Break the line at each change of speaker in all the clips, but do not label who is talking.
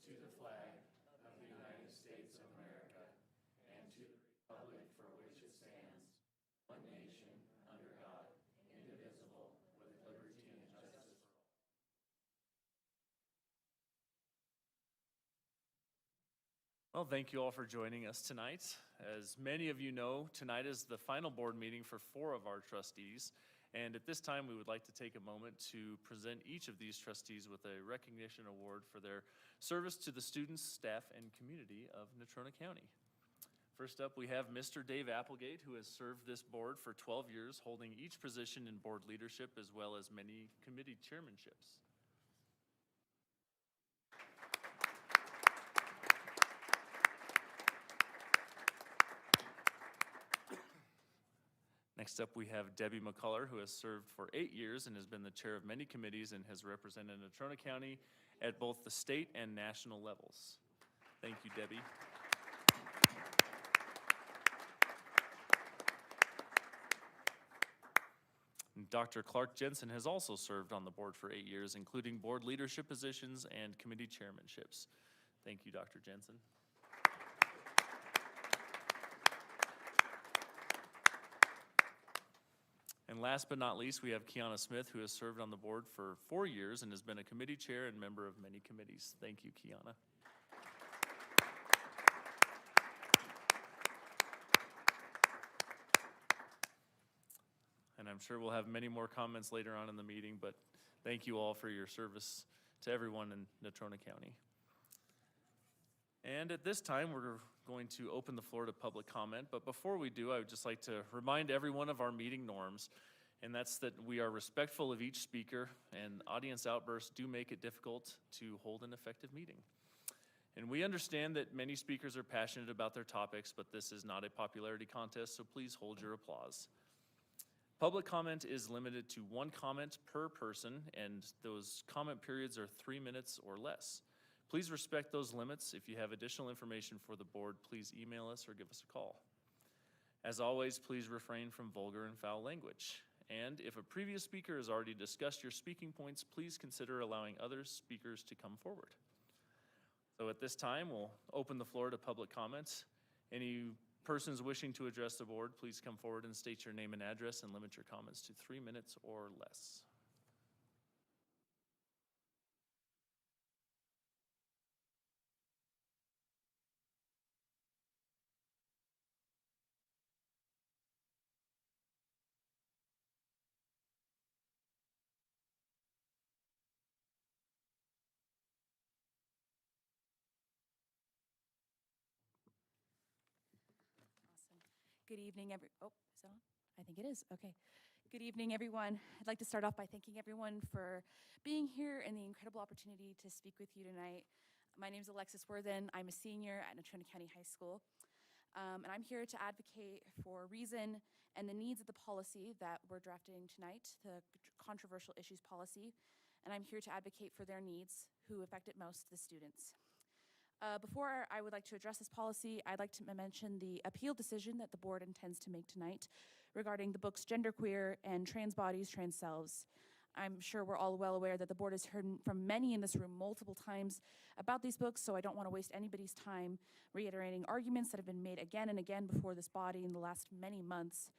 to the flag of the United States of America and to the republic for which it stands, one nation, under God, indivisible, with liberty and justice for all.
Well, thank you all for joining us tonight. As many of you know, tonight is the final board meeting for 4 of our trustees. And at this time, we would like to take a moment to present each of these trustees with a recognition award for their service to the students, staff, and community of Natrona County. First up, we have Mr. Dave Applegate, who has served this board for 12 years, holding each position in board leadership as well as many committee chairmanships. Next up, we have Debbie McCullough, who has served for 8 years and has been the chair of many committees and has represented Natrona County at both the state and national levels. Thank you, Debbie. And Dr. Clark Jensen has also served on the board for 8 years, including board leadership positions and committee chairmanships. Thank you, Dr. Jensen. And last but not least, we have Kiana Smith, who has served on the board for 4 years and has been a committee chair and member of many committees. Thank you, Kiana. And I'm sure we'll have many more comments later on in the meeting, but thank you all for your service to everyone in Natrona County. And at this time, we're going to open the floor to public comment. But before we do, I would just like to remind everyone of our meeting norms, and that's that we are respectful of each speaker, and audience outbursts do make it difficult to hold an effective meeting. And we understand that many speakers are passionate about their topics, but this is not a popularity contest, so please hold your applause. Public comment is limited to 1 comment per person, and those comment periods are 3 minutes or less. Please respect those limits. If you have additional information for the board, please email us or give us a call. As always, please refrain from vulgar and foul language. And if a previous speaker has already discussed your speaking points, please consider allowing other speakers to come forward. So at this time, we'll open the floor to public comments. Any persons wishing to address the board, please come forward and state your name and address and limit your comments to 3 minutes or less.
Good evening, is it on? I think it is, okay. Good evening, everyone. I'd like to start off by thanking everyone for being here and the incredible opportunity to speak with you tonight. My name is Alexis Worthen. I'm a senior at Natrona County High School. And I'm here to advocate for reason and the needs of the policy that we're drafting tonight, the controversial issues policy. And I'm here to advocate for their needs, who affect it most, the students. Before I would like to address this policy, I'd like to mention the appeal decision that the board intends to make tonight regarding the books Genderqueer and Trans Bodies, Trans Selves. I'm sure we're all well aware that the board has heard from many in this room multiple times about these books, so I don't want to waste anybody's time reiterating arguments that have been made again and again before this body in the last many months.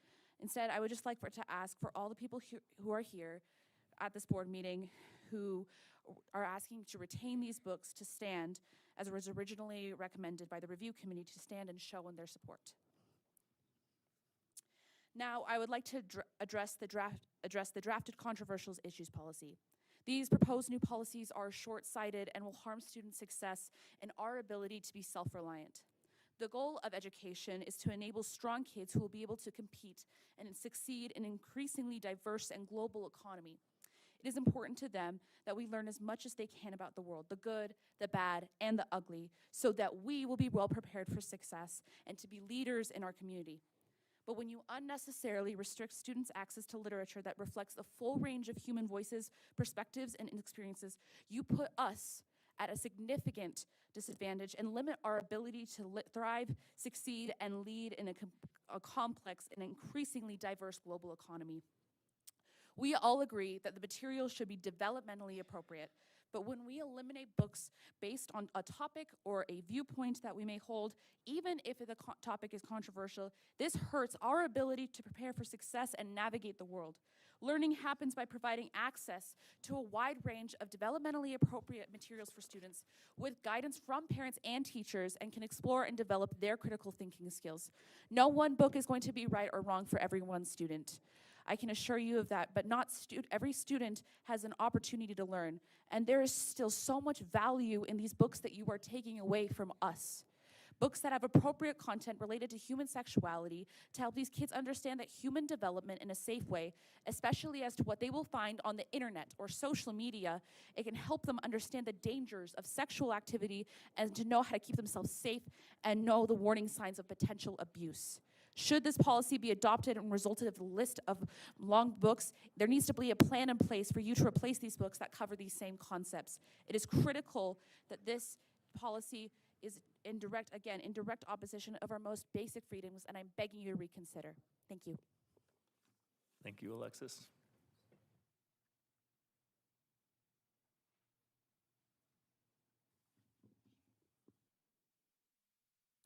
Instead, I would just like to ask for all the people who are here at this board meeting who are asking to retain these books to stand, as it was originally recommended by the review committee, to stand and show in their support. Now, I would like to address the drafted controversial issues policy. These proposed new policies are short-sighted and will harm student success and our ability to be self-reliant. The goal of education is to enable strong kids who will be able to compete and succeed in an increasingly diverse and global economy. It is important to them that we learn as much as they can about the world, the good, the bad, and the ugly, so that we will be well prepared for success and to be leaders in our community. But when you unnecessarily restrict students' access to literature that reflects the full range of human voices, perspectives, and experiences, you put us at a significant disadvantage and limit our ability to thrive, succeed, and lead in a complex and increasingly diverse global economy. We all agree that the material should be developmentally appropriate, but when we eliminate books based on a topic or a viewpoint that we may hold, even if the topic is controversial, this hurts our ability to prepare for success and navigate the world. Learning happens by providing access to a wide range of developmentally appropriate materials for students with guidance from parents and teachers, and can explore and develop their critical thinking skills. No one book is going to be right or wrong for every one student. I can assure you of that, but not every student has an opportunity to learn. And there is still so much value in these books that you are taking away from us. Books that have appropriate content related to human sexuality to help these kids understand that human development in a safe way, especially as to what they will find on the internet or social media. It can help them understand the dangers of sexual activity and to know how to keep themselves safe and know the warning signs of potential abuse. Should this policy be adopted and resulted in a list of long books, there needs to be a plan in place for you to replace these books that cover these same concepts. It is critical that this policy is in direct opposition of our most basic freedoms, and I'm begging you to reconsider. Thank you.
Thank you, Alexis.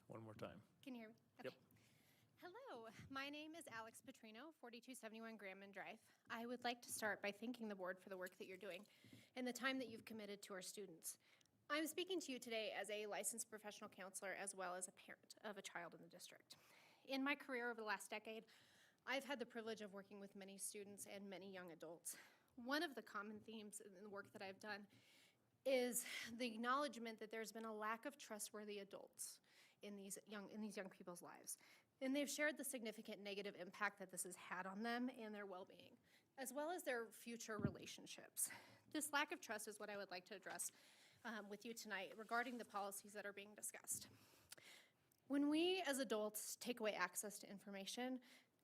One more time.
Can you hear me?
Yep.
Hello, my name is Alex Petrino, 4271 Grandman Drive. I would like to start by thanking the board for the work that you're doing and the time that you've committed to our students. I'm speaking to you today as a licensed professional counselor as well as a parent of a child in the district. In my career over the last decade, I've had the privilege of working with many students and many young adults. One of the common themes in the work that I've done is the acknowledgement that there's been a lack of trustworthy adults in these young people's lives. And they've shared the significant negative impact that this has had on them and their well-being, as well as their future relationships. This lack of trust is what I would like to address with you tonight regarding the policies that are being discussed. When we as adults take away access to information,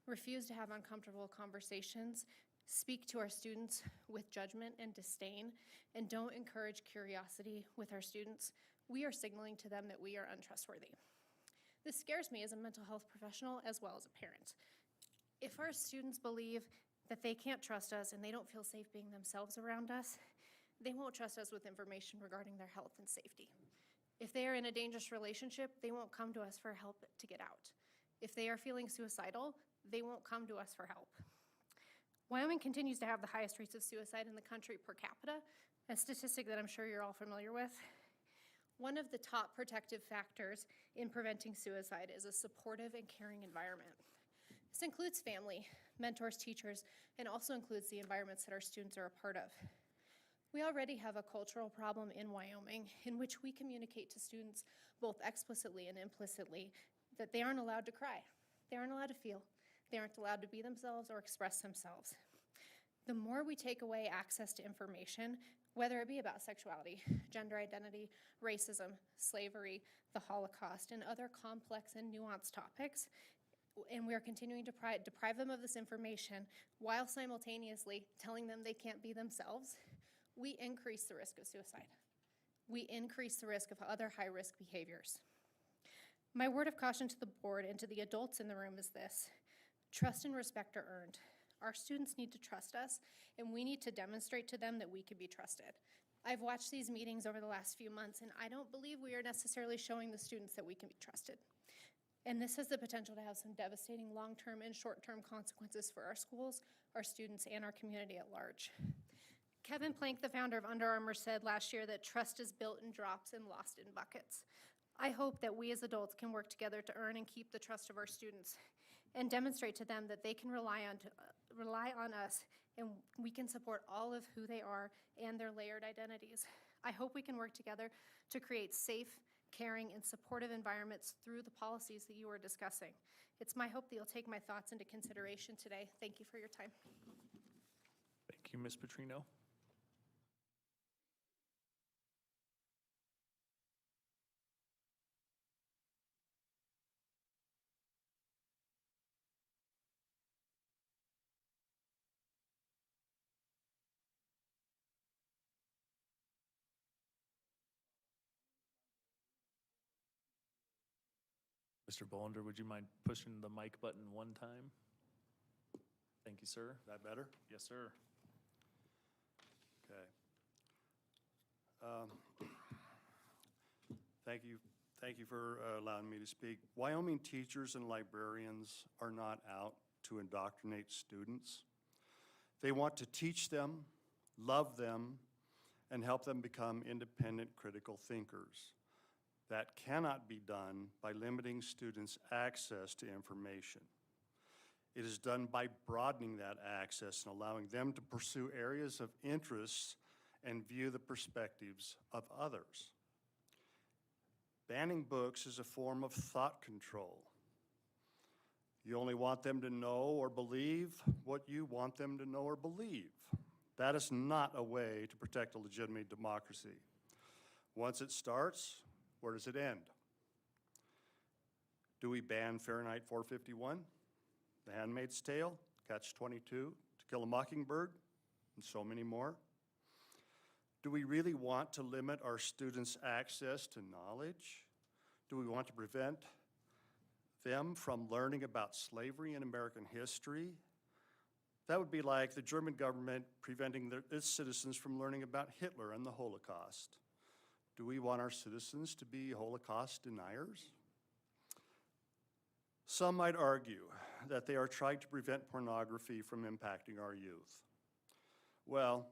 refuse to have uncomfortable conversations, speak to our students with judgment and disdain, and don't encourage curiosity with our students, we are signaling to them that we are untrustworthy. This scares me as a mental health professional as well as a parent. If our students believe that they can't trust us and they don't feel safe being themselves around us, they won't trust us with information regarding their health and safety. If they are in a dangerous relationship, they won't come to us for help to get out. If they are feeling suicidal, they won't come to us for help. Wyoming continues to have the highest rates of suicide in the country per capita, a statistic that I'm sure you're all familiar with. One of the top protective factors in preventing suicide is a supportive and caring environment. This includes family, mentors, teachers, and also includes the environments that our students are a part of. We already have a cultural problem in Wyoming in which we communicate to students both explicitly and implicitly that they aren't allowed to cry, they aren't allowed to feel, they aren't allowed to be themselves or express themselves. The more we take away access to information, whether it be about sexuality, gender identity, racism, slavery, the Holocaust, and other complex and nuanced topics, and we are continuing to deprive them of this information while simultaneously telling them they can't be themselves, we increase the risk of suicide. We increase the risk of other high-risk behaviors. My word of caution to the board and to the adults in the room is this: trust and respect are earned. Our students need to trust us, and we need to demonstrate to them that we can be trusted. I've watched these meetings over the last few months, and I don't believe we are necessarily showing the students that we can be trusted. And this has the potential to have some devastating long-term and short-term consequences for our schools, our students, and our community at large. Kevin Plank, the founder of Under Armour, said last year that trust is built in drops and lost in buckets. I hope that we as adults can work together to earn and keep the trust of our students and demonstrate to them that they can rely on us, and we can support all of who they are and their layered identities. I hope we can work together to create safe, caring, and supportive environments through the policies that you are discussing. It's my hope that you'll take my thoughts into consideration today. Thank you for your time.
Thank you, Ms. Petrino. Mr. Bolander, would you mind pushing the mic button one time? Thank you, sir.
Is that better?
Yes, sir.
Okay. Thank you for allowing me to speak. Wyoming teachers and librarians are not out to indoctrinate students. They want to teach them, love them, and help them become independent critical thinkers. That cannot be done by limiting students' access to information. It is done by broadening that access and allowing them to pursue areas of interest and view the perspectives of others. Banning books is a form of thought control. You only want them to know or believe what you want them to know or believe. That is not a way to protect a legitimate democracy. Once it starts, where does it end? Do we ban Fahrenheit 451, The Handmaid's Tale, Catch-22, To Kill a Mockingbird, and so many more? Do we really want to limit our students' access to knowledge? Do we want to prevent them from learning about slavery in American history? That would be like the German government preventing its citizens from learning about Hitler and the Holocaust. Do we want our citizens to be Holocaust deniers? Some might argue that they are trying to prevent pornography from impacting our youth. Well,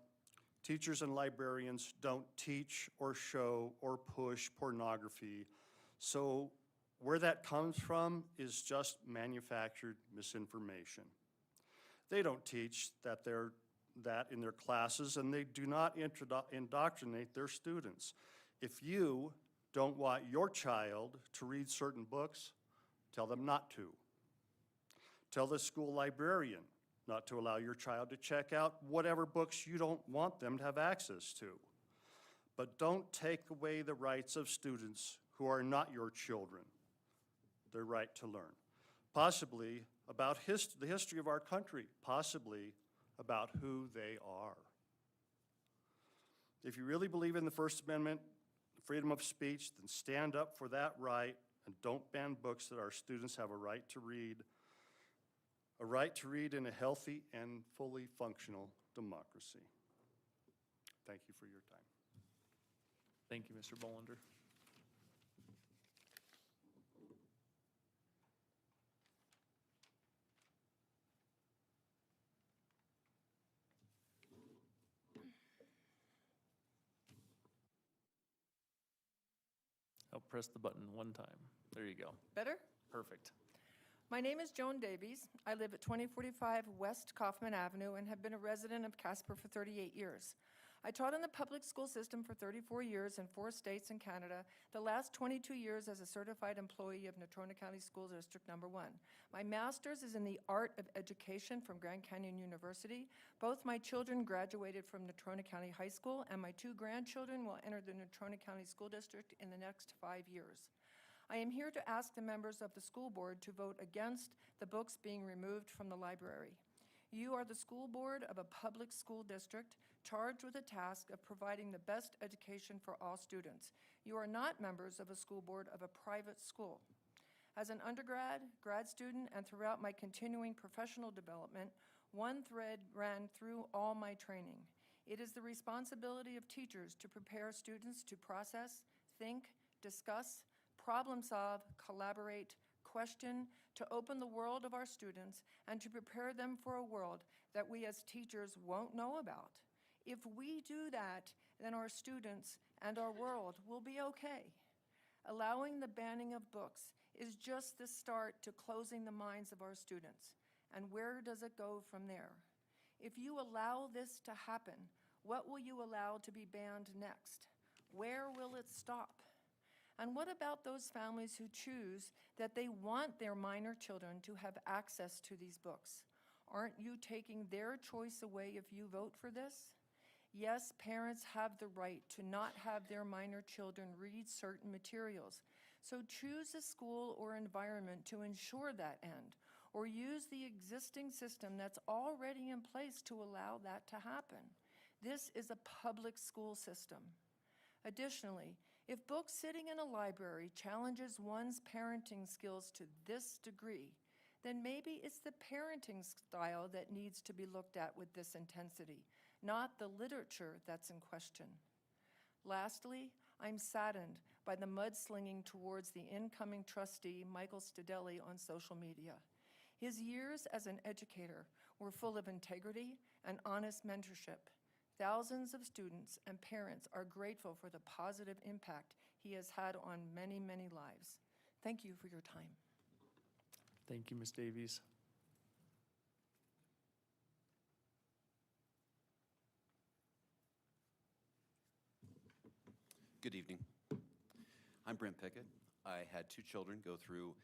teachers and librarians don't teach or show or push pornography, so where that comes from is just manufactured misinformation. They don't teach that in their classes, and they do not indoctrinate their students. If you don't want your child to read certain books, tell them not to. Tell the school librarian not to allow your child to check out whatever books you don't want them to have access to. But don't take away the rights of students who are not your children, their right to learn. Possibly about the history of our country, possibly about who they are. If you really believe in the First Amendment, freedom of speech, then stand up for that right and don't ban books that our students have a right to read in a healthy and fully functional democracy. Thank you for your time.
Thank you, Mr. Bolander. I'll press the button one time. There you go.
Better?
Perfect.
My name is Joan Davies. I live at 2045 West Kaufman Avenue and have been a resident of Casper for 38 years. I taught in the public school system for 34 years in 4 states and Canada, the last 22 years as a certified employee of Natrona County School District No. 1. My master's is in the art of education from Grand Canyon University. Both my children graduated from Natrona County High School, and my 2 grandchildren will enter the Natrona County School District in the next 5 years. I am here to ask the members of the school board to vote against the books being removed from the library. You are the school board of a public school district charged with the task of providing the best education for all students. You are not members of a school board of a private school. As an undergrad, grad student, and throughout my continuing professional development, one thread ran through all my training. It is the responsibility of teachers to prepare students to process, think, discuss, problem solve, collaborate, question, to open the world of our students, and to prepare them for a world that we as teachers won't know about. If we do that, then our students and our world will be okay. Allowing the banning of books is just the start to closing the minds of our students. And where does it go from there? If you allow this to happen, what will you allow to be banned next? Where will it stop? And what about those families who choose that they want their minor children to have access to these books? Aren't you taking their choice away if you vote for this? Yes, parents have the right to not have their minor children read certain materials. So choose a school or environment to ensure that end, or use the existing system that's already in place to allow that to happen. This is a public school system. Additionally, if books sitting in a library challenges one's parenting skills to this degree, then maybe it's the parenting style that needs to be looked at with this intensity, not the literature that's in question. Lastly, I'm saddened by the mudslinging towards the incoming trustee, Michael Stadelli, on social media. His years as an educator were full of integrity and honest mentorship. Thousands of students and parents are grateful for the positive impact he has had on many, many lives. Thank you for your time.
Thank you, Ms. Davies.
Good evening. I'm Brent Pickett. I had 2 children go through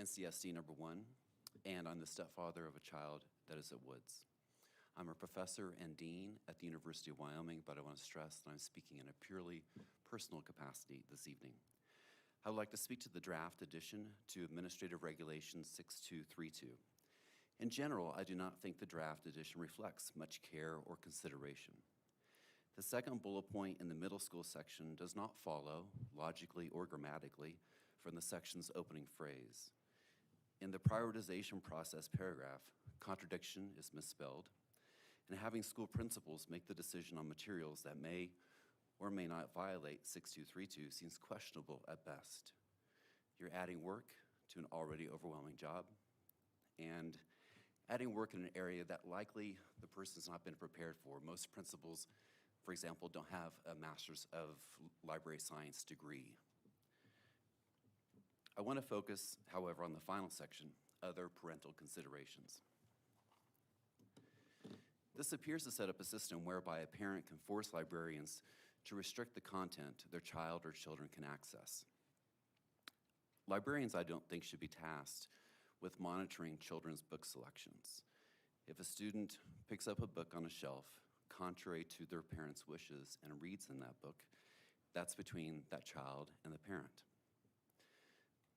NCSD number 1, and I'm the stepfather of a child that is at Woods. I'm a professor and dean at the University of Wyoming, but I want to stress that I'm speaking in a purely personal capacity this evening. I would like to speak to the draft addition to Administrative Regulation 6232. In general, I do not think the draft addition reflects much care or consideration. The second bullet point in the middle school section does not follow, logically or grammatically, from the section's opening phrase. In the prioritization process paragraph, contradiction is misspelled, and having school principals make the decision on materials that may or may not violate 6232 seems questionable at best. You're adding work to an already overwhelming job, and adding work in an area that likely the person's not been prepared for. Most principals, for example, don't have a Master's of Library Science degree. I want to focus, however, on the final section, other parental considerations. This appears to set up a system whereby a parent can force librarians to restrict the content their child or children can access. Librarians, I don't think, should be tasked with monitoring children's book selections. If a student picks up a book on a shelf, contrary to their parents' wishes, and reads in that book, that's between that child and the parent.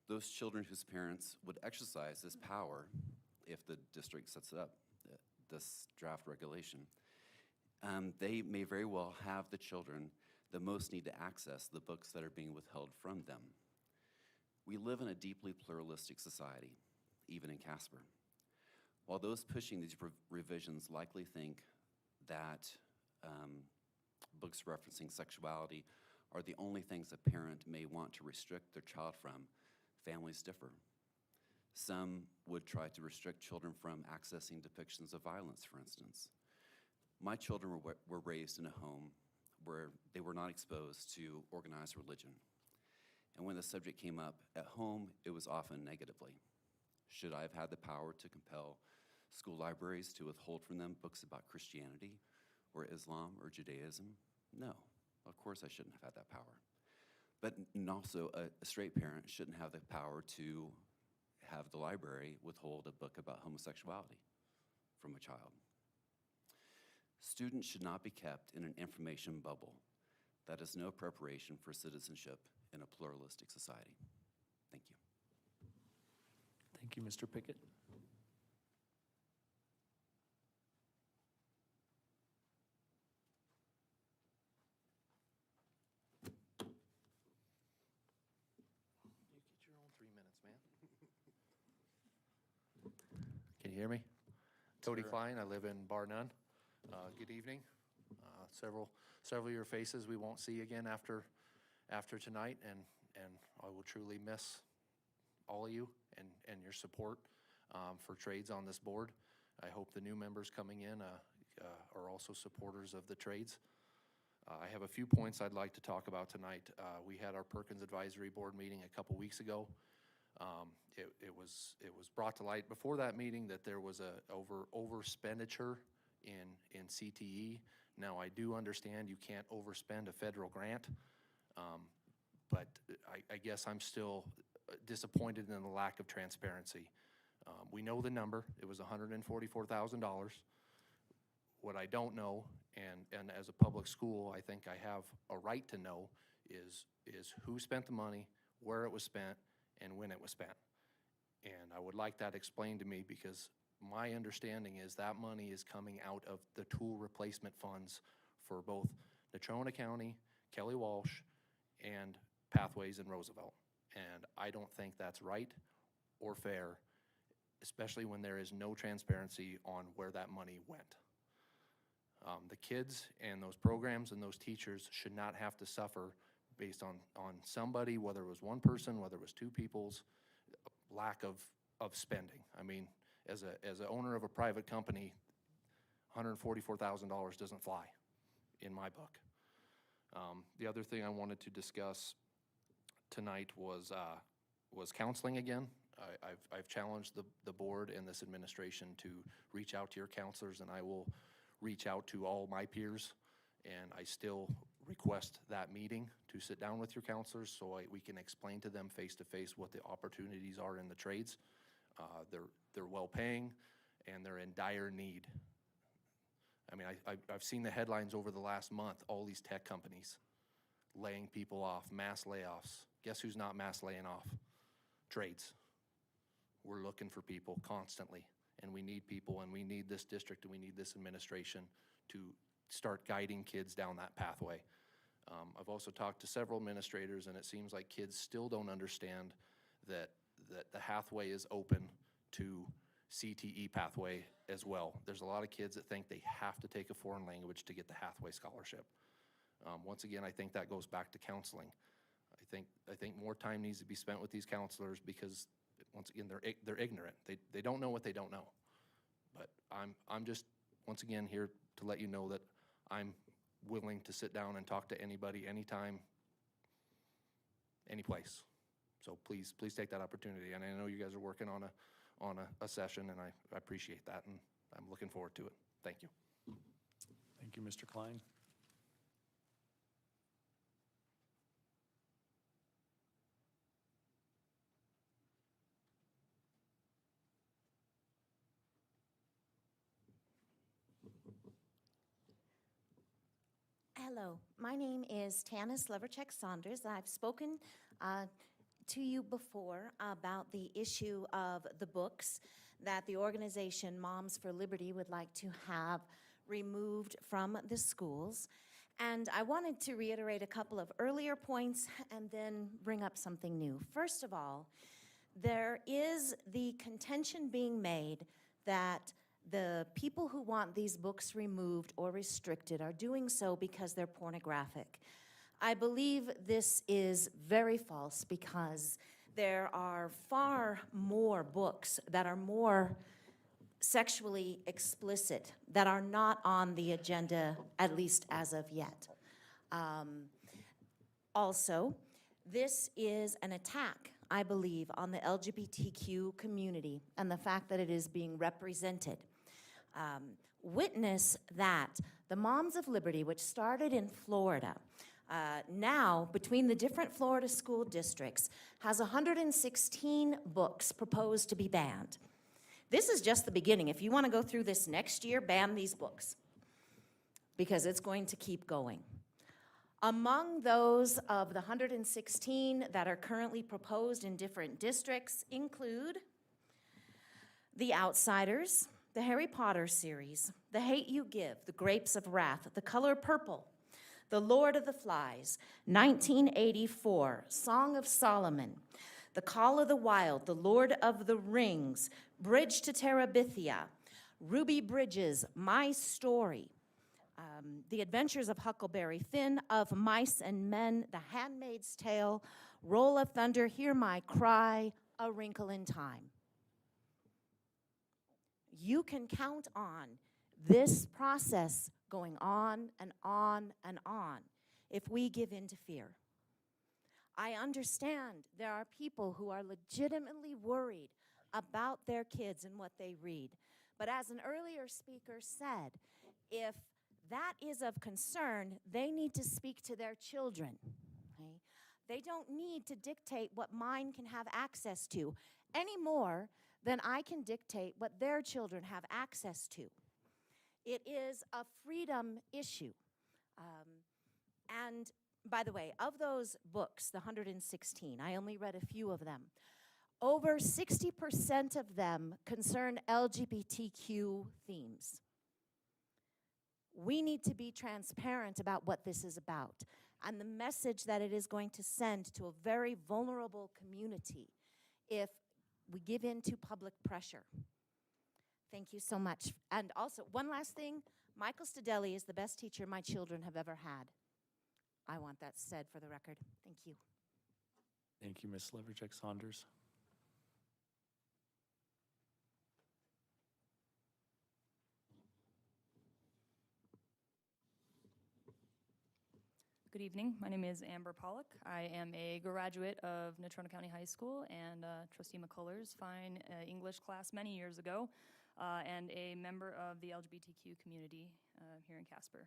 Those children whose parents would exercise this power, if the district sets it up, this draft regulation, they may very well have the children that most need to access the books that are being withheld from them. We live in a deeply pluralistic society, even in Casper. While those pushing these revisions likely think that books referencing sexuality are the only things a parent may want to restrict their child from, families differ. Some would try to restrict children from accessing depictions of violence, for instance. My children were raised in a home where they were not exposed to organized religion. And when the subject came up at home, it was often negatively. Should I have had the power to compel school libraries to withhold from them books about Christianity or Islam or Judaism? No, of course I shouldn't have had that power. But also a straight parent shouldn't have the power to have the library withhold a book about homosexuality from a child. Students should not be kept in an information bubble. That is no preparation for citizenship in a pluralistic society. Thank you.
Thank you, Mr. Pickett.
You get your own 3 minutes, man. Can you hear me? Cody Klein, I live in Bar None. Good evening. Several of your faces we won't see again after tonight, and I will truly miss all of you and your support for trades on this board. I hope the new members coming in are also supporters of the trades. I have a few points I'd like to talk about tonight. We had our Perkins Advisory Board meeting a couple weeks ago. It was brought to light before that meeting that there was a overspenditure in CTE. Now, I do understand you can't overspend a federal grant, but I guess I'm still disappointed in the lack of transparency. We know the number. It was $144,000. What I don't know, and as a public school, I think I have a right to know, is who spent the money, where it was spent, and when it was spent. And I would like that explained to me, because my understanding is that money is coming out of the tool replacement funds for both Natrona County, Kelly Walsh, and Pathways in Roosevelt. And I don't think that's right or fair. especially when there is no transparency on where that money went. The kids and those programs and those teachers should not have to suffer based on somebody, whether it was one person, whether it was two people's lack of spending. I mean, as a owner of a private company, $144,000 doesn't fly in my book. The other thing I wanted to discuss tonight was counseling again. I've challenged the board and this administration to reach out to your counselors, and I will reach out to all my peers, and I still request that meeting to sit down with your counselors so we can explain to them face-to-face what the opportunities are in the trades. They're well-paying, and they're in dire need. I mean, I've seen the headlines over the last month, all these tech companies laying people off, mass layoffs. Guess who's not mass laying off? Trades. We're looking for people constantly, and we need people, and we need this district, and we need this administration to start guiding kids down that pathway. I've also talked to several administrators, and it seems like kids still don't understand that the pathway is open to CTE pathway as well. There's a lot of kids that think they have to take a foreign language to get the Hathaway scholarship. Once again, I think that goes back to counseling. I think more time needs to be spent with these counselors because, once again, they're ignorant. They don't know what they don't know. But I'm just, once again, here to let you know that I'm willing to sit down and talk to anybody, anytime, any place. So please take that opportunity. And I know you guys are working on a session, and I appreciate that, and I'm looking forward to it. Thank you.
Thank you, Mr. Klein.
Hello, my name is Tanis Leverchek-Saunders. I've spoken to you before about the issue of the books that the organization Moms for Liberty would like to have removed from the schools. And I wanted to reiterate a couple of earlier points and then bring up something new. First of all, there is the contention being made that the people who want these books removed or restricted are doing so because they're pornographic. I believe this is very false because there are far more books that are more sexually explicit that are not on the agenda, at least as of yet. Also, this is an attack, I believe, on the LGBTQ community and the fact that it is being represented. Witness that the Moms of Liberty, which started in Florida, now between the different Florida school districts, has 116 books proposed to be banned. This is just the beginning. If you want to go through this next year, ban these books because it's going to keep going. Among those of the 116 that are currently proposed in different districts include The Outsiders, the Harry Potter series, The Hate You Give, The Grapes of Wrath, The Color Purple, The Lord of the Flies, 1984, Song of Solomon, The Call of the Wild, The Lord of the Rings, Bridge to Terabithia, Ruby Bridges, My Story, The Adventures of Huckleberry Finn, Of Mice and Men, The Handmaid's Tale, Roll of Thunder, Hear My Cry, A Wrinkle in Time. You can count on this process going on and on and on if we give in to fear. I understand there are people who are legitimately worried about their kids and what they read. But as an earlier speaker said, if that is of concern, they need to speak to their children. Okay? They don't need to dictate what mine can have access to any more than I can dictate what their children have access to. It is a freedom issue. And by the way, of those books, the 116, I only read a few of them. Over 60% of them concern LGBTQ themes. We need to be transparent about what this is about and the message that it is going to send to a very vulnerable community if we give in to public pressure. Thank you so much. And also, one last thing, Michael Stadelli is the best teacher my children have ever had. I want that said for the record. Thank you.
Thank you, Ms. Leverjack Saunders.
Good evening. My name is Amber Pollock. I am a graduate of Natrona County High School and Trustee McCullers' fine English class many years ago, and a member of the LGBTQ community here in Casper.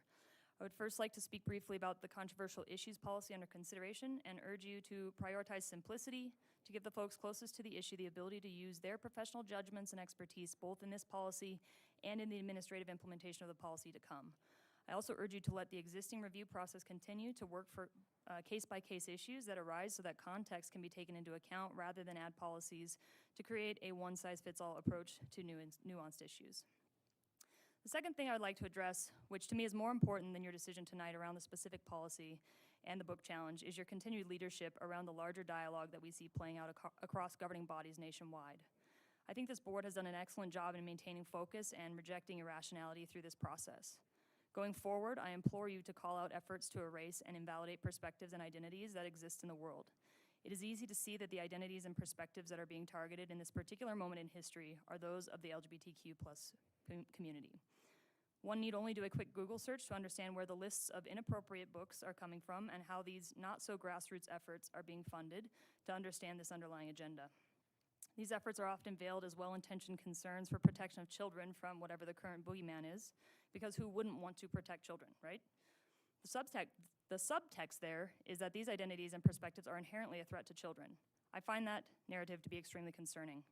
I would first like to speak briefly about the controversial issues policy under consideration and urge you to prioritize simplicity, to give the folks closest to the issue the ability to use their professional judgments and expertise both in this policy and in the administrative implementation of the policy to come. I also urge you to let the existing review process continue to work for case-by-case issues that arise so that context can be taken into account rather than add policies to create a one-size-fits-all approach to nuanced issues. The second thing I would like to address, which to me is more important than your decision tonight around the specific policy and the book challenge, is your continued leadership around the larger dialogue that we see playing out across governing bodies nationwide. I think this board has done an excellent job in maintaining focus and rejecting irrationality through this process. Going forward, I implore you to call out efforts to erase and invalidate perspectives and identities that exist in the world. It is easy to see that the identities and perspectives that are being targeted in this particular moment in history are those of the LGBTQ+ community. One need only do a quick Google search to understand where the lists of inappropriate books are coming from and how these not-so-grassroots efforts are being funded to understand this underlying agenda. These efforts are often veiled as well-intentioned concerns for protection of children from whatever the current boogeyman is, because who wouldn't want to protect children, right? The subtext there is that these identities and perspectives are inherently a threat to children. I find that narrative to be extremely concerning.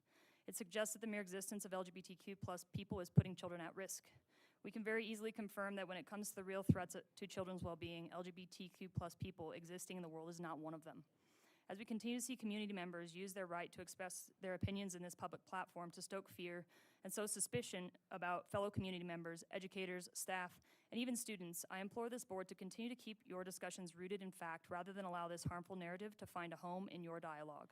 It suggests that the mere existence of LGBTQ+ people is putting children at risk. We can very easily confirm that when it comes to the real threats to children's well-being, LGBTQ+ people existing in the world is not one of them. As we continue to see community members use their right to express their opinions in this public platform to stoke fear and sow suspicion about fellow community members, educators, staff, and even students, I implore this board to continue to keep your discussions rooted in fact rather than allow this harmful narrative to find a home in your dialogue.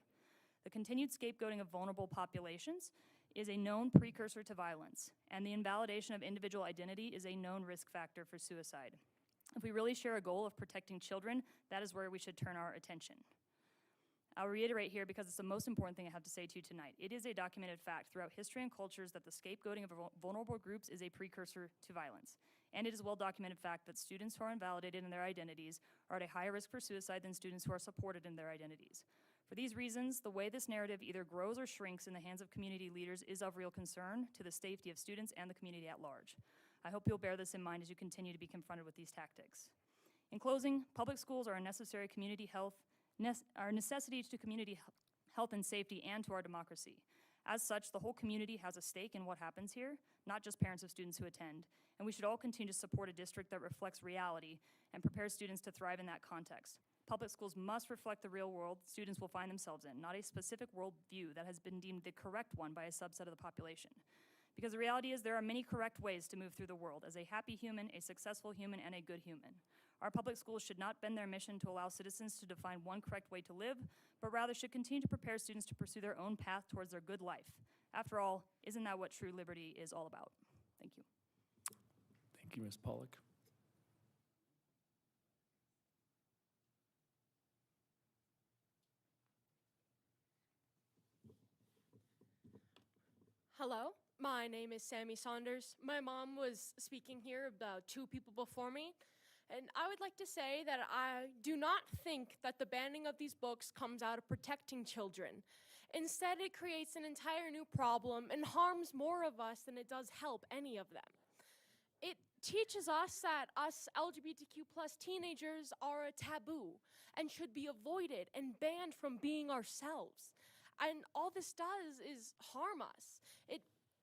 The continued scapegoating of vulnerable populations is a known precursor to violence, and the invalidation of individual identity is a known risk factor for suicide. If we really share a goal of protecting children, that is where we should turn our attention. I'll reiterate here because it's the most important thing I have to say to you tonight. It is a documented fact throughout history and cultures that the scapegoating of vulnerable groups is a precursor to violence. And it is a well-documented fact that students who are invalidated in their identities are at a higher risk for suicide than students who are supported in their identities. For these reasons, the way this narrative either grows or shrinks in the hands of community leaders is of real concern to the safety of students and the community at large. I hope you'll bear this in mind as you continue to be confronted with these tactics. In closing, public schools are a necessary community health are necessities to community health and safety and to our democracy. As such, the whole community has a stake in what happens here, not just parents of students who attend, and we should all continue to support a district that reflects reality and prepares students to thrive in that context. Public schools must reflect the real world students will find themselves in, not a specific worldview that has been deemed the correct one by a subset of the population. Because the reality is there are many correct ways to move through the world as a happy human, a successful human, and a good human. Our public schools should not bend their mission to allow citizens to define one correct way to live, but rather should continue to prepare students to pursue their own path towards their good life. After all, isn't that what true liberty is all about? Thank you.
Thank you, Ms. Pollock.
Hello, my name is Sammy Saunders. My mom was speaking here about 2 people before me, and I would like to say that I do not think that the banning of these books comes out of protecting children. Instead, it creates an entire new problem and harms more of us than it does help any of them. It teaches us that us LGBTQ+ teenagers are a taboo and should be avoided and banned from being ourselves. And all this does is harm us. It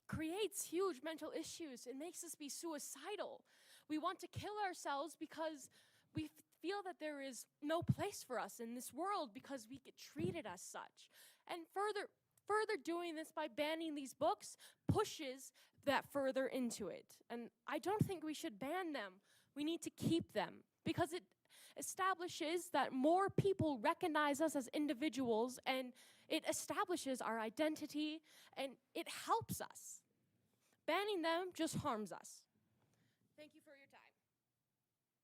creates huge mental issues. It makes us be suicidal. We want to kill ourselves because we feel that there is no place for us in this world because we get treated as such. And further doing this by banning these books pushes that further into it. And I don't think we should ban them. We need to keep them because it establishes that more people recognize us as individuals, and it establishes our identity, and it helps us. Banning them just harms us. Thank you for your time.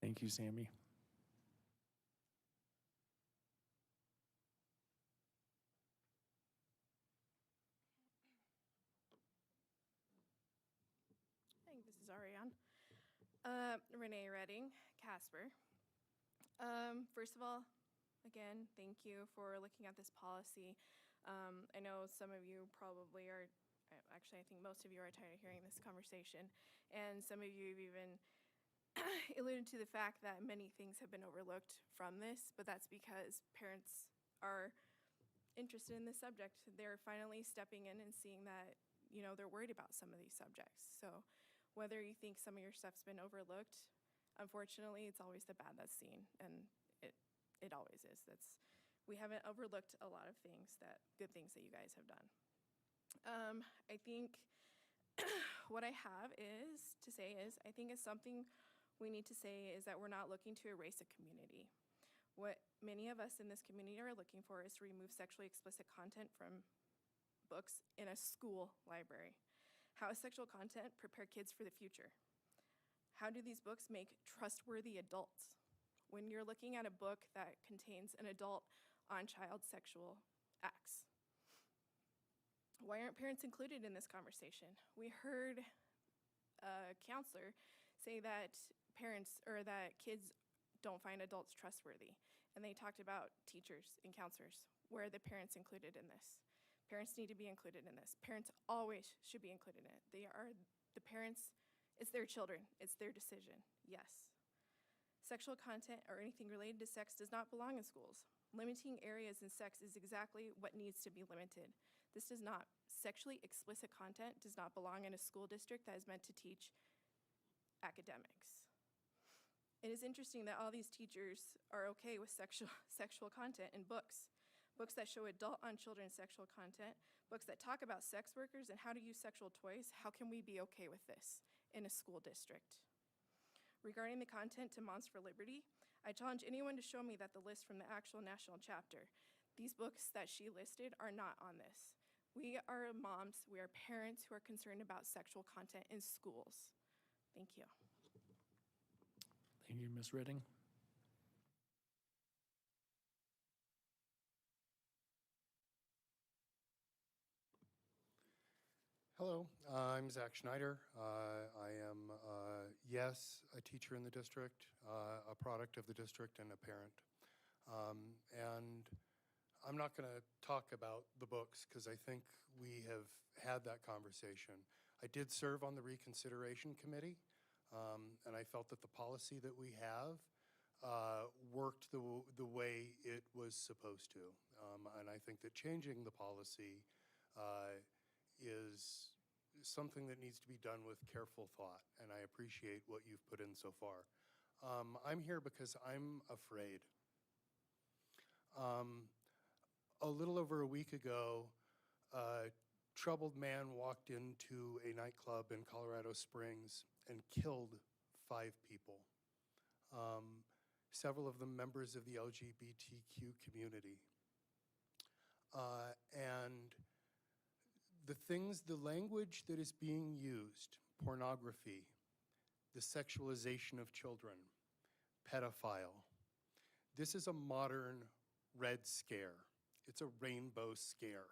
Thank you, Sammy.
I think this is Ariane. Renee Redding, Casper. First of all, again, thank you for looking at this policy. I know some of you probably are, actually I think most of you are tired of hearing this conversation, and some of you have even alluded to the fact that many things have been overlooked from this, but that's because parents are interested in this subject. They're finally stepping in and seeing that, you know, they're worried about some of these subjects. So whether you think some of your stuff's been overlooked, unfortunately, it's always the bad that's seen, and it always is. We haven't overlooked a lot of things, good things that you guys have done. I think what I have to say is, I think it's something we need to say is that we're not looking to erase a community. What many of us in this community are looking for is to remove sexually explicit content from books in a school library. How does sexual content prepare kids for the future? How do these books make trustworthy adults? When you're looking at a book that contains an adult on child sexual acts, why aren't parents included in this conversation? We heard a counselor say that kids don't find adults trustworthy, and they talked about teachers and counselors. Where are the parents included in this? Parents need to be included in this. Parents always should be included in it. They are the parents, it's their children, it's their decision, yes. Sexual content or anything related to sex does not belong in schools. Limiting areas in sex is exactly what needs to be limited. This does not. Sexually explicit content does not belong in a school district that is meant to teach academics. It is interesting that all these teachers are okay with sexual content in books. Books that show adult on children sexual content, books that talk about sex workers and how to use sexual toys. How can we be okay with this in a school district? Regarding the content to Moms for Liberty, I challenge anyone to show me that the list from the actual national chapter, these books that she listed are not on this. We are moms, we are parents who are concerned about sexual content in schools. Thank you.
Thank you, Ms. Redding.
Hello, I'm Zach Schneider. I am, yes, a teacher in the district, a product of the district, and a parent. And I'm not going to talk about the books because I think we have had that conversation. I did serve on the reconsideration committee, and I felt that the policy that we have worked the way it was supposed to. And I think that changing the policy is something that needs to be done with careful thought, and I appreciate what you've put in so far. I'm here because I'm afraid. A little over a week ago, a troubled man walked into a nightclub in Colorado Springs and killed 5 people, several of them members of the LGBTQ community. And the language that is being used, pornography, the sexualization of children, pedophile, this is a modern Red Scare. It's a rainbow scare.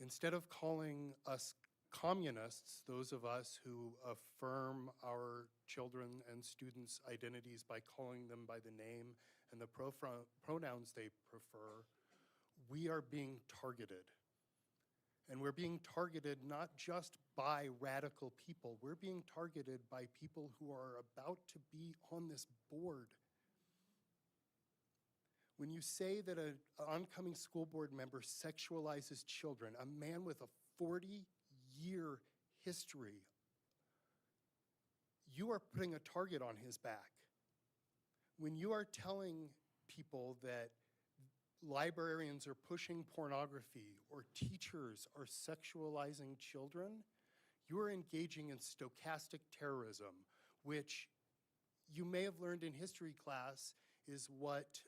Instead of calling us communists, those of us who affirm our children and students' identities by calling them by the name and the pronouns they prefer, we are being targeted. And we're being targeted not just by radical people, we're being targeted by people who are about to be on this board. When you say that an oncoming school board member sexualizes children, a man with a 40-year history, you are putting a target on his back. When you are telling people that librarians are pushing pornography or teachers are sexualizing children, you are engaging in stochastic terrorism, which you may have learned in history class is what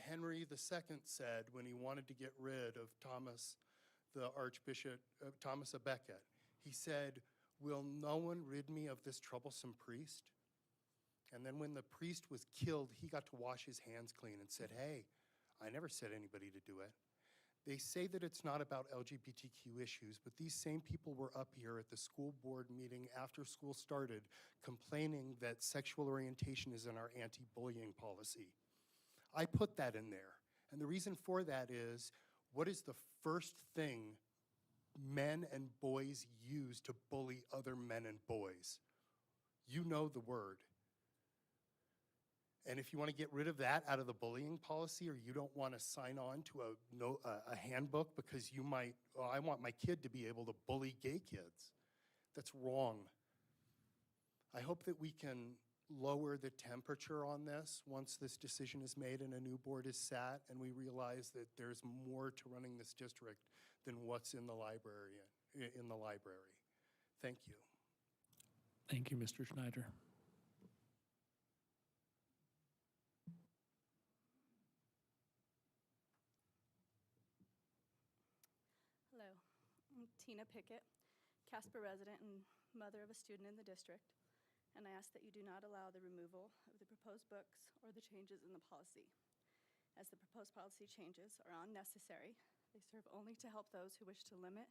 Henry II said when he wanted to get rid of Thomas, the Archbishop, Thomas à Becket. He said, "Will no one rid me of this troublesome priest?" And then when the priest was killed, he got to wash his hands clean and said, "Hey, I never said anybody to do it." They say that it's not about LGBTQ issues, but these same people were up here at the school board meeting after school started complaining that sexual orientation is in our anti-bullying policy. I put that in there. And the reason for that is, what is the first thing men and boys use to bully other men and boys? You know the word. And if you want to get rid of that out of the bullying policy, or you don't want to sign on to a handbook because you might, oh, I want my kid to be able to bully gay kids, that's wrong. I hope that we can lower the temperature on this once this decision is made and a new board is sat, and we realize that there's more to running this district than what's in the library. Thank you.
Thank you, Mr. Schneider.
Hello, I'm Tina Pickett, Casper resident and mother of a student in the district, and I ask that you do not allow the removal of the proposed books or the changes in the policy. As the proposed policy changes are unnecessary, they serve only to help those who wish to limit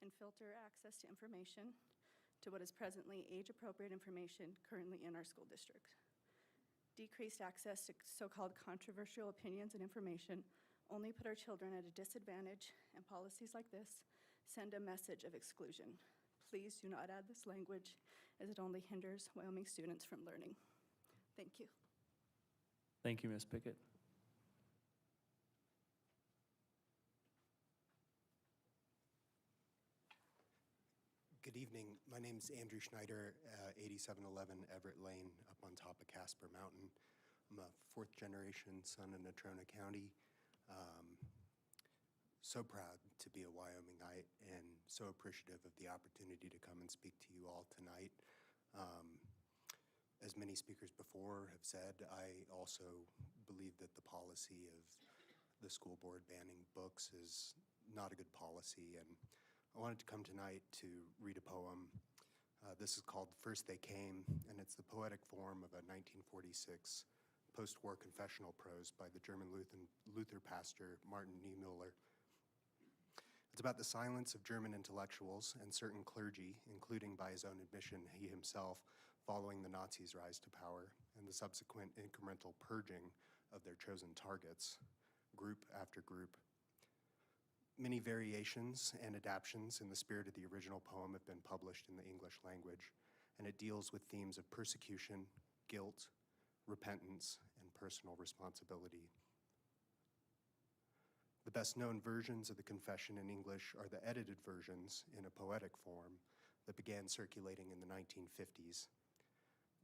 and filter access to information to what is presently age-appropriate information currently in our school district. Decreased access to so-called controversial opinions and information only put our children at a disadvantage, and policies like this send a message of exclusion. Please do not add this language, as it only hinders Wyoming students from learning. Thank you.
Thank you, Ms. Pickett.
Good evening. My name is Andrew Schneider, 8711 Everett Lane up on top of Casper Mountain. I'm a fourth-generation son of Natrona County. So proud to be a Wyomingite and so appreciative of the opportunity to come and speak to you all tonight. As many speakers before have said, I also believe that the policy of the school board banning books is not a good policy, and I wanted to come tonight to read a poem. This is called First They Came, and it's the poetic form of a 1946 post-war confessional prose by the German Luther pastor Martin Niemöller. It's about the silence of German intellectuals and certain clergy, including by his own admission, he himself, following the Nazis' rise to power and the subsequent incremental purging of their chosen targets, group after group. Many variations and adaptions in the spirit of the original poem have been published in the English language, and it deals with themes of persecution, guilt, repentance, and personal responsibility. The best-known versions of the confession in English are the edited versions in a poetic form that began circulating in the 1950s.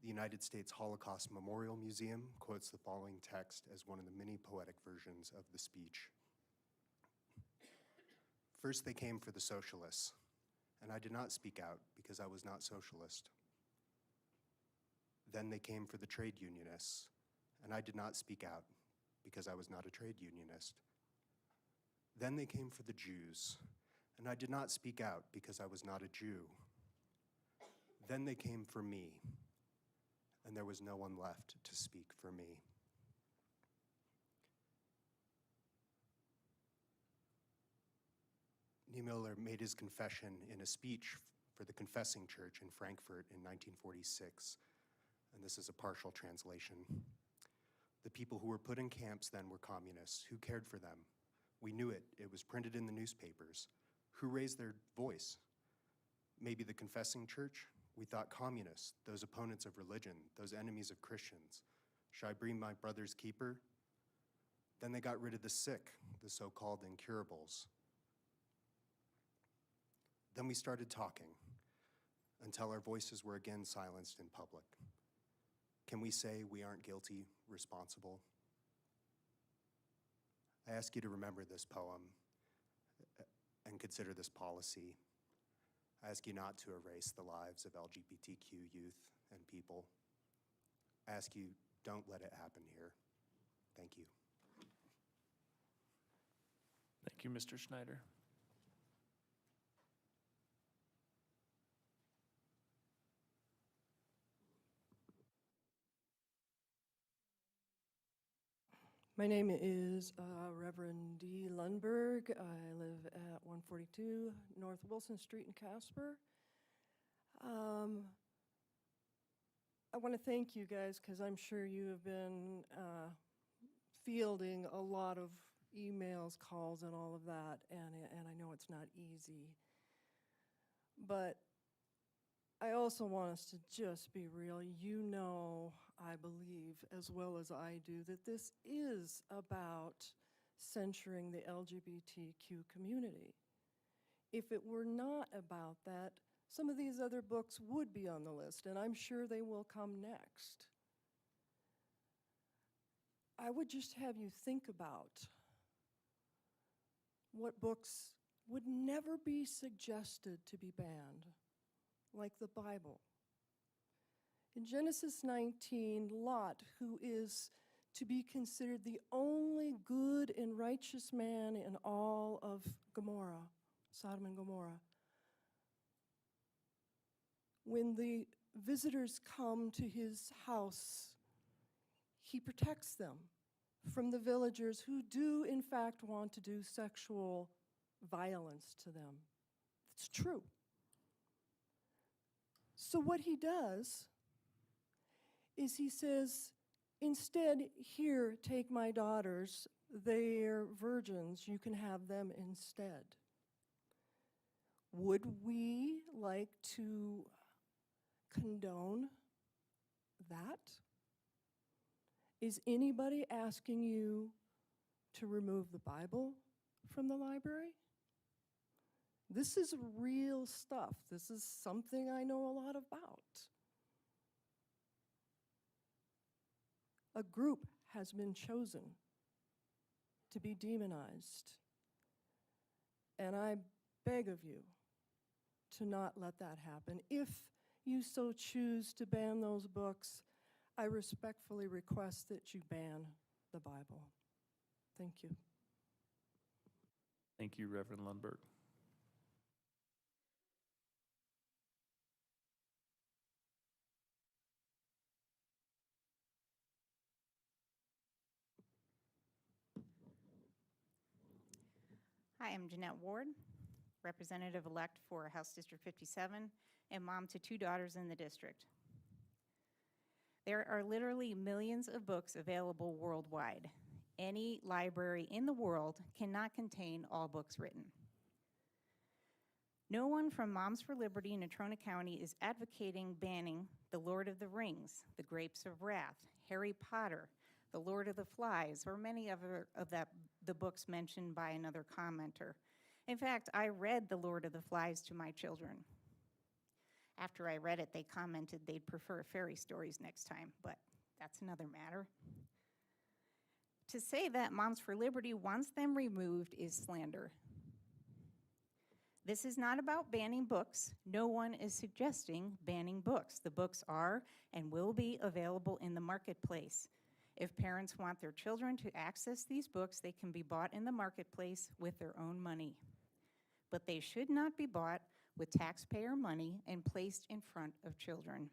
The United States Holocaust Memorial Museum quotes the following text as one of the many poetic versions of the speech. First they came for the socialists, and I did not speak out because I was not socialist. Then they came for the trade unionists, and I did not speak out because I was not a trade unionist. Then they came for the Jews, and I did not speak out because I was not a Jew. Then they came for me, and there was no one left to speak for me. Niemöller made his confession in a speech for the Confessing Church in Frankfurt in 1946, and this is a partial translation. The people who were put in camps then were communists. Who cared for them? We knew it. It was printed in the newspapers. Who raised their voice? Maybe the Confessing Church? We thought communists, those opponents of religion, those enemies of Christians. Should I bring my brother's keeper? Then they got rid of the sick, the so-called incurables. Then we started talking until our voices were again silenced in public. Can we say we aren't guilty, responsible? I ask you to remember this poem and consider this policy. I ask you not to erase the lives of LGBTQ youth and people. ask you, don't let it happen here. Thank you.
Thank you, Mr. Schneider.
My name is Reverend D. Lundberg. I live at 142 North Wilson Street in Casper. I want to thank you guys because I'm sure you have been fielding a lot of emails, calls, and all of that, and I know it's not easy. But I also want us to just be real. You know, I believe, as well as I do, that this is about censuring the LGBTQ community. If it were not about that, some of these other books would be on the list, and I'm sure they will come next. I would just have you think about what books would never be suggested to be banned, like the Bible. In Genesis 19, Lot, who is to be considered the only good and righteous man in all of Gomorrah, Sodom and Gomorrah, when the visitors come to his house, he protects them from the villagers who do, in fact, want to do sexual violence to them. It's true. So what he does is he says, instead, here, take my daughters, they're virgins, you can have them instead. Would we like to condone that? Is anybody asking you to remove the Bible from the library? This is real stuff. This is something I know a lot about. A group has been chosen to be demonized. And I beg of you to not let that happen. If you so choose to ban those books, I respectfully request that you ban the Bible. Thank you.
Thank you, Reverend Lundberg.
Hi, I'm Jeanette Ward, representative-elect for House District 57 and mom to 2 daughters in the district. There are literally millions of books available worldwide. Any library in the world cannot contain all books written. No one from Moms for Liberty in Natrona County is advocating banning The Lord of the Rings, The Grapes of Wrath, Harry Potter, The Lord of the Flies, or many of the books mentioned by another commenter. In fact, I read The Lord of the Flies to my children. After I read it, they commented they'd prefer fairy stories next time, but that's another matter. To say that Moms for Liberty wants them removed is slander. This is not about banning books. No one is suggesting banning books. The books are and will be available in the marketplace. If parents want their children to access these books, they can be bought in the marketplace with their own money. But they should not be bought with taxpayer money and placed in front of children.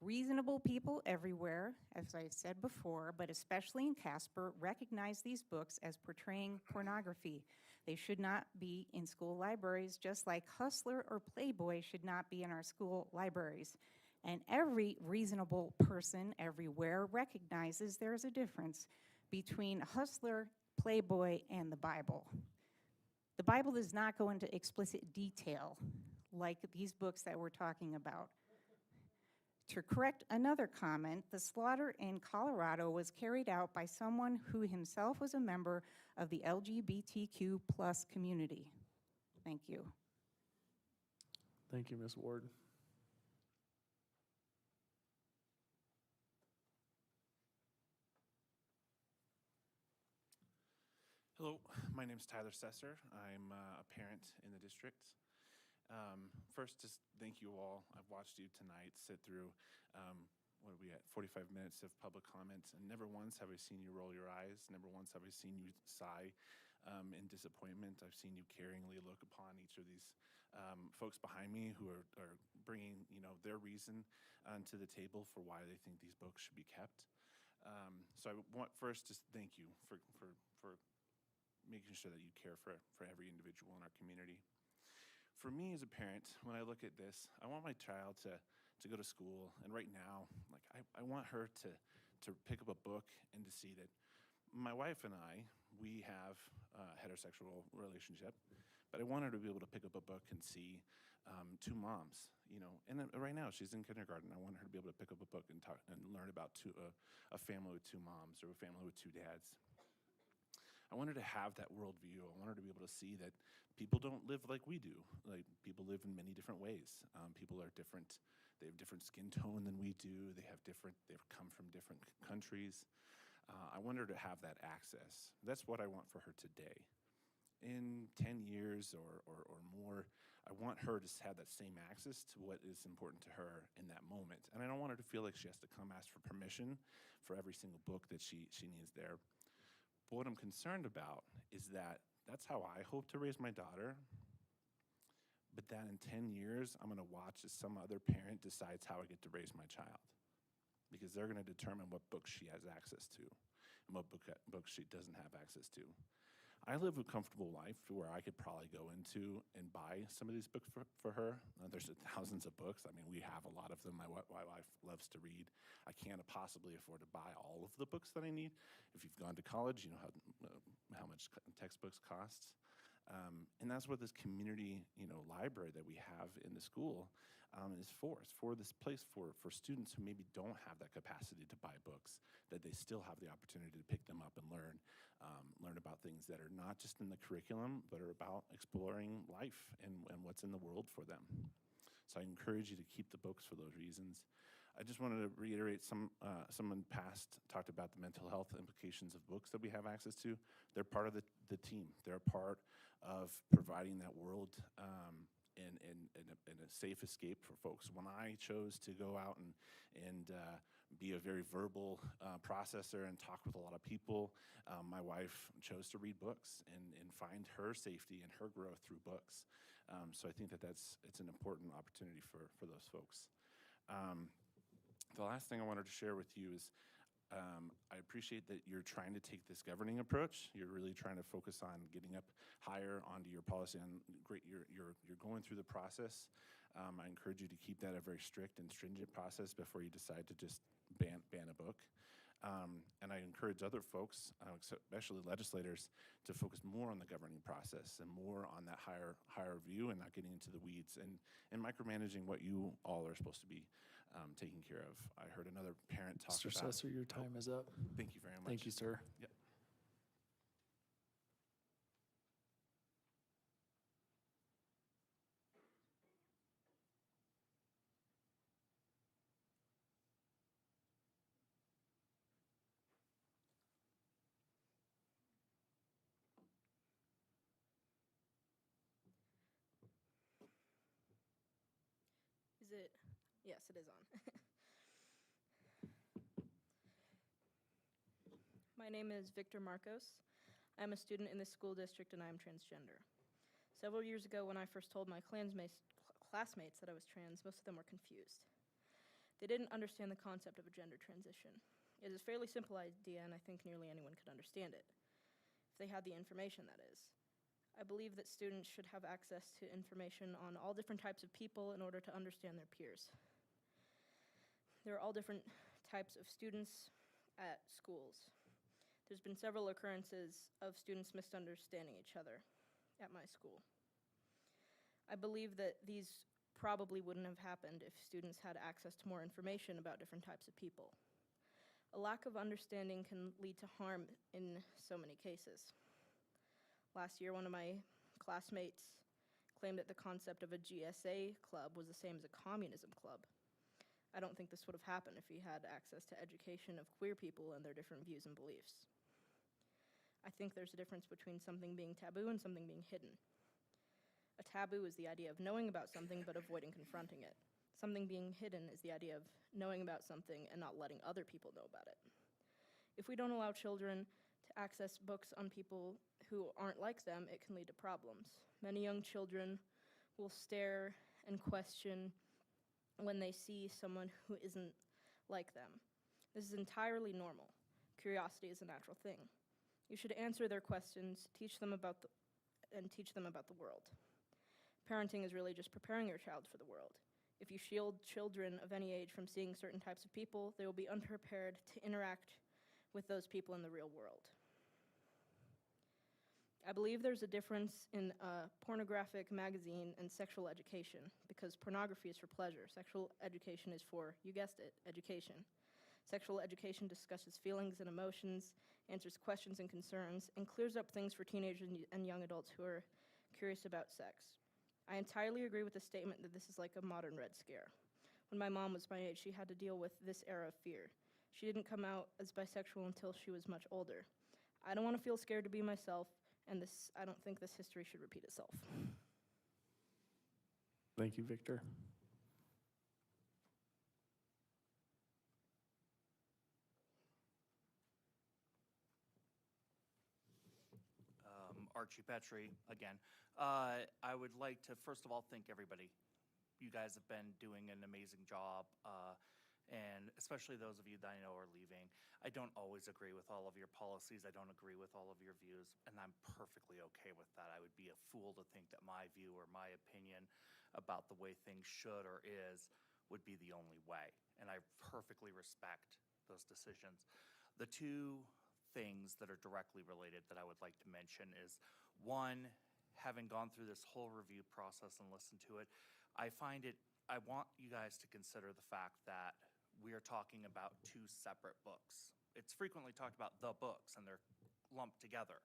Reasonable people everywhere, as I said before, but especially in Casper, recognize these books as portraying pornography. They should not be in school libraries, just like Hustler or Playboy should not be in our school libraries. And every reasonable person everywhere recognizes there's a difference between Hustler, Playboy, and the Bible. The Bible does not go into explicit detail like these books that we're talking about. To correct another comment, the slaughter in Colorado was carried out by someone who himself was a member of the LGBTQ+ community. Thank you.
Thank you, Ms. Ward.
Hello, my name is Tyler Sesser. I'm a parent in the district. First, just thank you all. I've watched you tonight sit through what are we at, 45 minutes of public comments, and never once have I seen you roll your eyes. Never once have I seen you sigh in disappointment. I've seen you caringly look upon each of these folks behind me who are bringing, their reason to the table for why they think these books should be kept. So I want first to thank you for making sure that you care for every individual in our community. For me as a parent, when I look at this, I want my child to go to school, and right now, like I want her to pick up a book and to see that my wife and I, we have a heterosexual relationship, but I want her to be able to pick up a book and see two moms, and then right now she's in kindergarten. I want her to be able to pick up a book and talk and learn about a family with two moms or a family with two dads. I want her to have that worldview. I want her to be able to see that people don't live like we do. Like, people live in many different ways. People are different. They have different skin tone than we do. They've come from different countries. I want her to have that access. That's what I want for her today. In 10 years or more, I want her to have that same access to what is important to her in that moment. And I don't want her to feel like she has to come ask for permission for every single book that she needs there. But what I'm concerned about is that that's how I hope to raise my daughter, but that in 10 years, I'm gonna watch as some other parent decides how I get to raise my child, because they're gonna determine what books she has access to and what books she doesn't have access to. I live a comfortable life where I could probably go into and buy some of these books for her. There's thousands of books. I mean, we have a lot of them. My wife loves to read. I can't possibly afford to buy all of the books that I need. If you've gone to college, you know how much textbooks cost. And that's what this community, library that we have in the school is for. It's for this place for students who maybe don't have that capacity to buy books, that they still have the opportunity to pick them up and learn about things that are not just in the curriculum, but are about exploring life and what's in the world for them. So I encourage you to keep the books for those reasons. I just wanted to reiterate someone past talked about the mental health implications of books that we have access to. They're part of the team. They're a part of providing that world and a safe escape for folks. When I chose to go out and be a very verbal processor and talk with a lot of people, my wife chose to read books and find her safety and her growth through books. So I think it's an important opportunity for those folks. The last thing I wanted to share with you is I appreciate that you're trying to take this governing approach. You're really trying to focus on getting up higher onto your policy, and great, you're going through the process. I encourage you to keep that a very strict and stringent process before you decide to just ban a book. And I encourage other folks, especially legislators, to focus more on the governing process and more on that higher view and not getting into the weeds and micromanaging what you all are supposed to be taking care of. I heard another parent talk
Mr.
about—
Sesser, your time is up.
Thank you very much.
Thank you, sir.
Yep.
Yes, it is on. My name is Victor Marcos. I'm a student in this school district and I'm transgender. Several years ago, when I first told my classmates that I was trans, most of them were confused. They didn't understand the concept of a gender transition. It is a fairly simple idea, and I think nearly anyone could understand it, if they had the information, that is. I believe that students should have access to information on all different types of people in order to understand their peers. There are all different types of students at schools. There's been several occurrences of students misunderstanding each other at my school. I believe that these probably wouldn't have happened if students had access to more information about different types of people. A lack of understanding can lead to harm in so many cases. Last year, one of my classmates claimed that the concept of a GSA club was the same as a communism club. I don't think this would have happened if he had access to education of queer people and their different views and beliefs. I think there's a difference between something being taboo and something being hidden. A taboo is the idea of knowing about something but avoiding confronting it.
Something being hidden is the idea of knowing about something and not letting other people know about it. If we don't allow children to access books on people who aren't like them, it can lead to problems. Many young children will stare and question when they see someone who isn't like them. This is entirely normal. Curiosity is a natural thing. You should answer their questions, teach them about the world. Parenting is really just preparing your child for the world. If you shield children of any age from seeing certain types of people, they will be unprepared to interact with those people in the real world. I believe there's a difference in a pornographic magazine and sexual education, because pornography is for pleasure. Sexual education is for, you guessed it, education. Sexual education discusses feelings and emotions, answers questions and concerns, and clears up things for teenagers and young adults who are curious about sex. I entirely agree with the statement that this is like a modern Red Scare. When my mom was my age, she had to deal with this era of fear. She didn't come out as bisexual until she was much older. I don't want to feel scared to be myself, and I don't think this history should repeat itself.
Thank you, Victor.
Archie Petrie again. I would like to first of all thank everybody. You guys have been doing an amazing job, and especially those of you that I know are leaving. I don't always agree with all of your policies. I don't agree with all of your views, and I'm perfectly okay with that. I would be a fool to think that my view or my opinion about the way things should or is would be the only way, and I perfectly respect those decisions. The two things that are directly related that I would like to mention is, one, having gone through this whole review process and listened to it, I want you guys to consider the fact that we are talking about two separate books. It's frequently talked about the books and they're lumped together,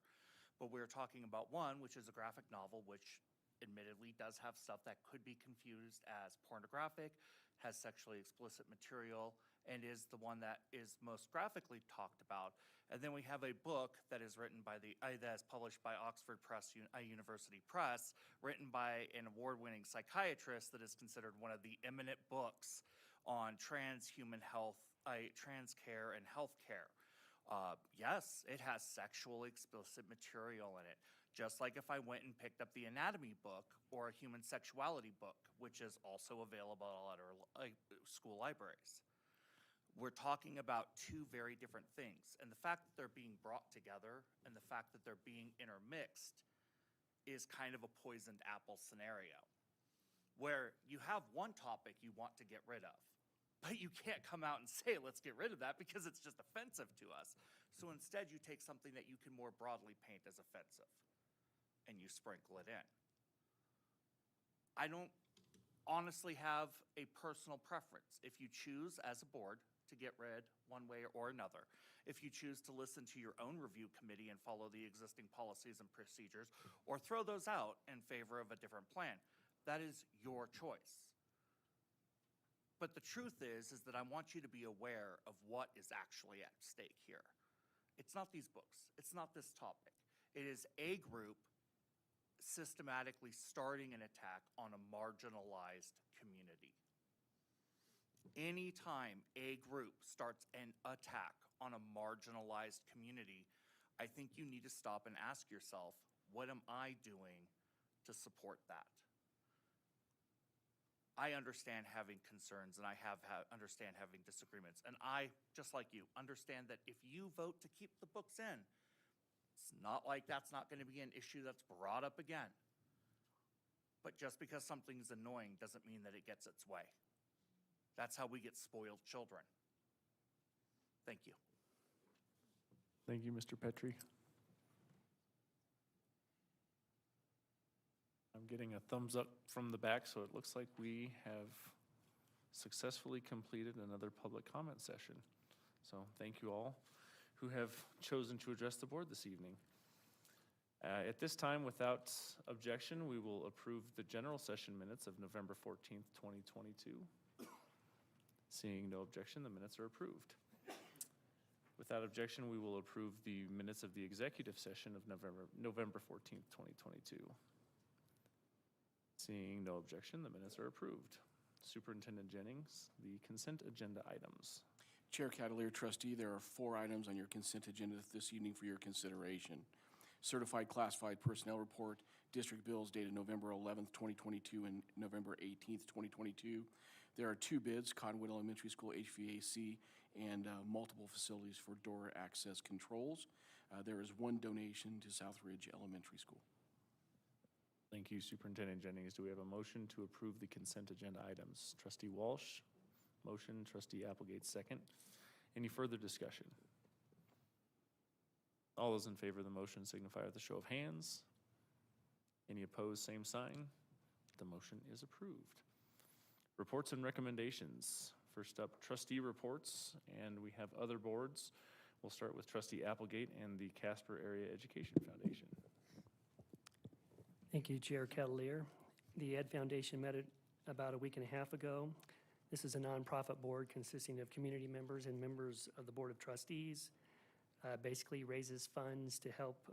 but we're talking about one, which is a graphic novel, which admittedly does have stuff that could be confused as pornographic, has sexually explicit material, and is the one that is most graphically talked about. And then we have a book that is written by that is published by Oxford Press, University Press, written by an award-winning psychiatrist that is considered one of the eminent books on transhuman health, trans care and health care. Yes, it has sexual explicit material in it. Just like if I went and picked up the anatomy book or a human sexuality book, which is also available at our school libraries. We're talking about two very different things. And the fact that they're being brought together and the fact that they're being intermixed is kind of a poisoned apple scenario, where you have one topic you want to get rid of, but you can't come out and say, let's get rid of that, because it's just offensive to us. So instead, you take something that you can more broadly paint as offensive, and you sprinkle it in. I don't honestly have a personal preference. If you choose as a board to get rid one way or another, if you choose to listen to your own review committee and follow the existing policies and procedures, or throw those out in favor of a different plan, that is your choice. But the truth is that I want you to be aware of what is actually at stake here. It's not these books. It's not this topic. It is a group systematically starting an attack on a marginalized community. Anytime a group starts an attack on a marginalized community, I think you need to stop and ask yourself, what am I doing to support that? I understand having concerns, and I understand having disagreements. And I, just like you, understand that if you vote to keep the books in, it's not like that's not going to be an issue that's brought up again. But just because something's annoying doesn't mean that it gets its way. That's how we get spoiled children. Thank you.
Thank you, Mr. Petrie. I'm getting a thumbs up from the back, so it looks like we have successfully completed another public comment session. So thank you all who have chosen to address the board this evening. At this time, without objection, we will approve the general session minutes of November 14th, 2022. Seeing no objection, the minutes are approved. Without objection, we will approve the minutes of the executive session of November 14th, 2022. Seeing no objection, the minutes are approved. Superintendent Jennings, the consent agenda items.
Chair Cavalier, trustee, there are 4 items on your consent agenda this evening for your consideration. Certified classified personnel report, district bills dated November 11th, 2022 and November 18th, 2022. There are 2 bids, Cottonwood Elementary School HVAC and multiple facilities for door access controls. There is 1 donation to Southridge Elementary School.
Thank you, Superintendent Jennings. Do we have a motion to approve the consent agenda items? Trustee Walsh, motion. Trustee Applegate, second. Any further discussion? All those in favor of the motion signify with a show of hands. Any opposed, same sign. The motion is approved. Reports and recommendations. First up, trustee reports, and we have other boards. We'll start with Trustee Applegate and the Casper Area Education Foundation.
Thank you, Chair Cavalier. The Ed Foundation met about a week and a half ago. This is a nonprofit board consisting of community members and members of the Board of Trustees. Basically raises funds to help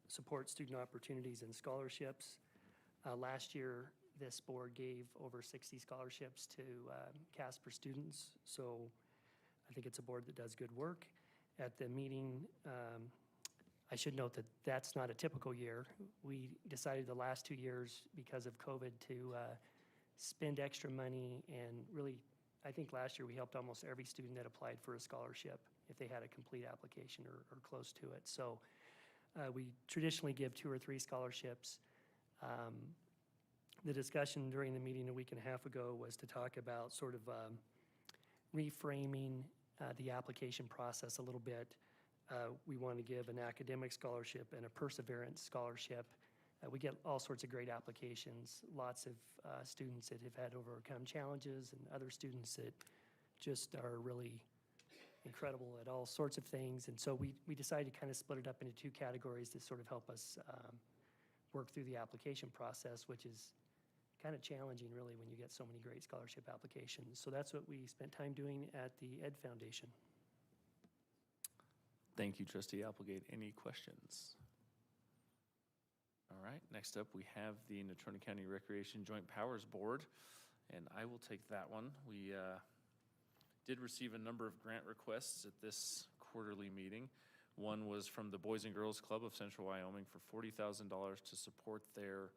support student opportunities and scholarships. Last year, this board gave over 60 scholarships to Casper students, so I think it's a board that does good work. At the meeting, I should note that that's not a typical year. We decided the last 2 years, because of COVID, to spend extra money, and really, I think last year we helped almost every student that applied for a scholarship if they had a complete application or close to it. So we traditionally give 2 or 3 scholarships. The discussion during the meeting a week and a half ago was to talk about sort of reframing the application process a little bit. We want to give an academic scholarship and a perseverance scholarship. We get all sorts of great applications, lots of students that have had to overcome challenges and other students that just are really incredible at all sorts of things. And so we decided to kind of split it up into 2 categories to sort of help us work through the application process, which is kind of challenging really when you get so many great scholarship applications. So that's what we spent time doing at the Ed Foundation.
Thank you, Trustee Applegate. Any questions? All right, next up we have the Natrona County Recreation Joint Powers Board, and I will take that one. We did receive a number of grant requests at this quarterly meeting. One was from the Boys and Girls Club of Central Wyoming for $40,000 to support their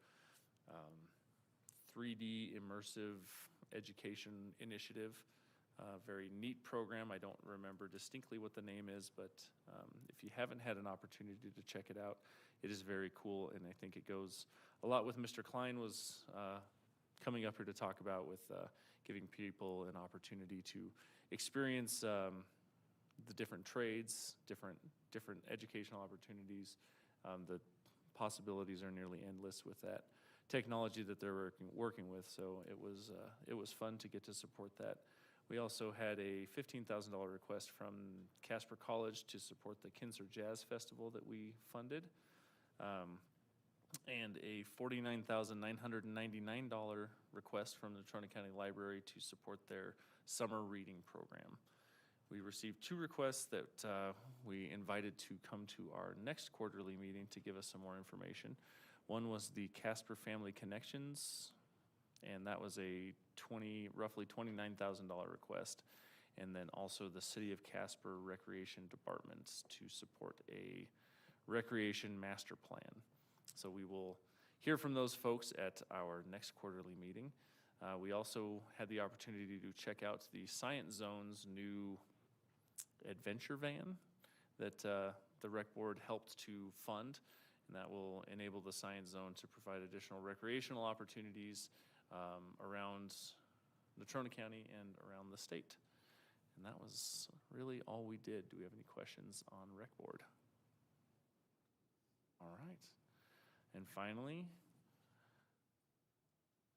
3D immersive education initiative. Very neat program. I don't remember distinctly what the name is, but if you haven't had an opportunity to check it out, it is very cool, and I think it goes a lot with Mr. Klein was coming up here to talk about, with giving people an opportunity to experience the different trades, different educational opportunities. The possibilities are nearly endless with that technology that they're working with, so it was fun to get to support that. We also had a $15,000 request from Casper College to support the Kinser Jazz Festival that we funded, and a $49,999 request from the Natrona County Library to support their summer reading program. We received 2 requests that we invited to come to our next quarterly meeting to give us some more information. One was the Casper Family Connections, and that was a roughly $29,000 request. And then also the City of Casper Recreation Departments to support a recreation master plan. So we will hear from those folks at our next quarterly meeting. We also had the opportunity to check out the Science Zone's new adventure van that the Rec Board helped to fund, and that will enable the Science Zone to provide additional recreational opportunities around Natrona County and around the state. And that was really all we did. Do we have any questions on Rec Board? All right. And finally,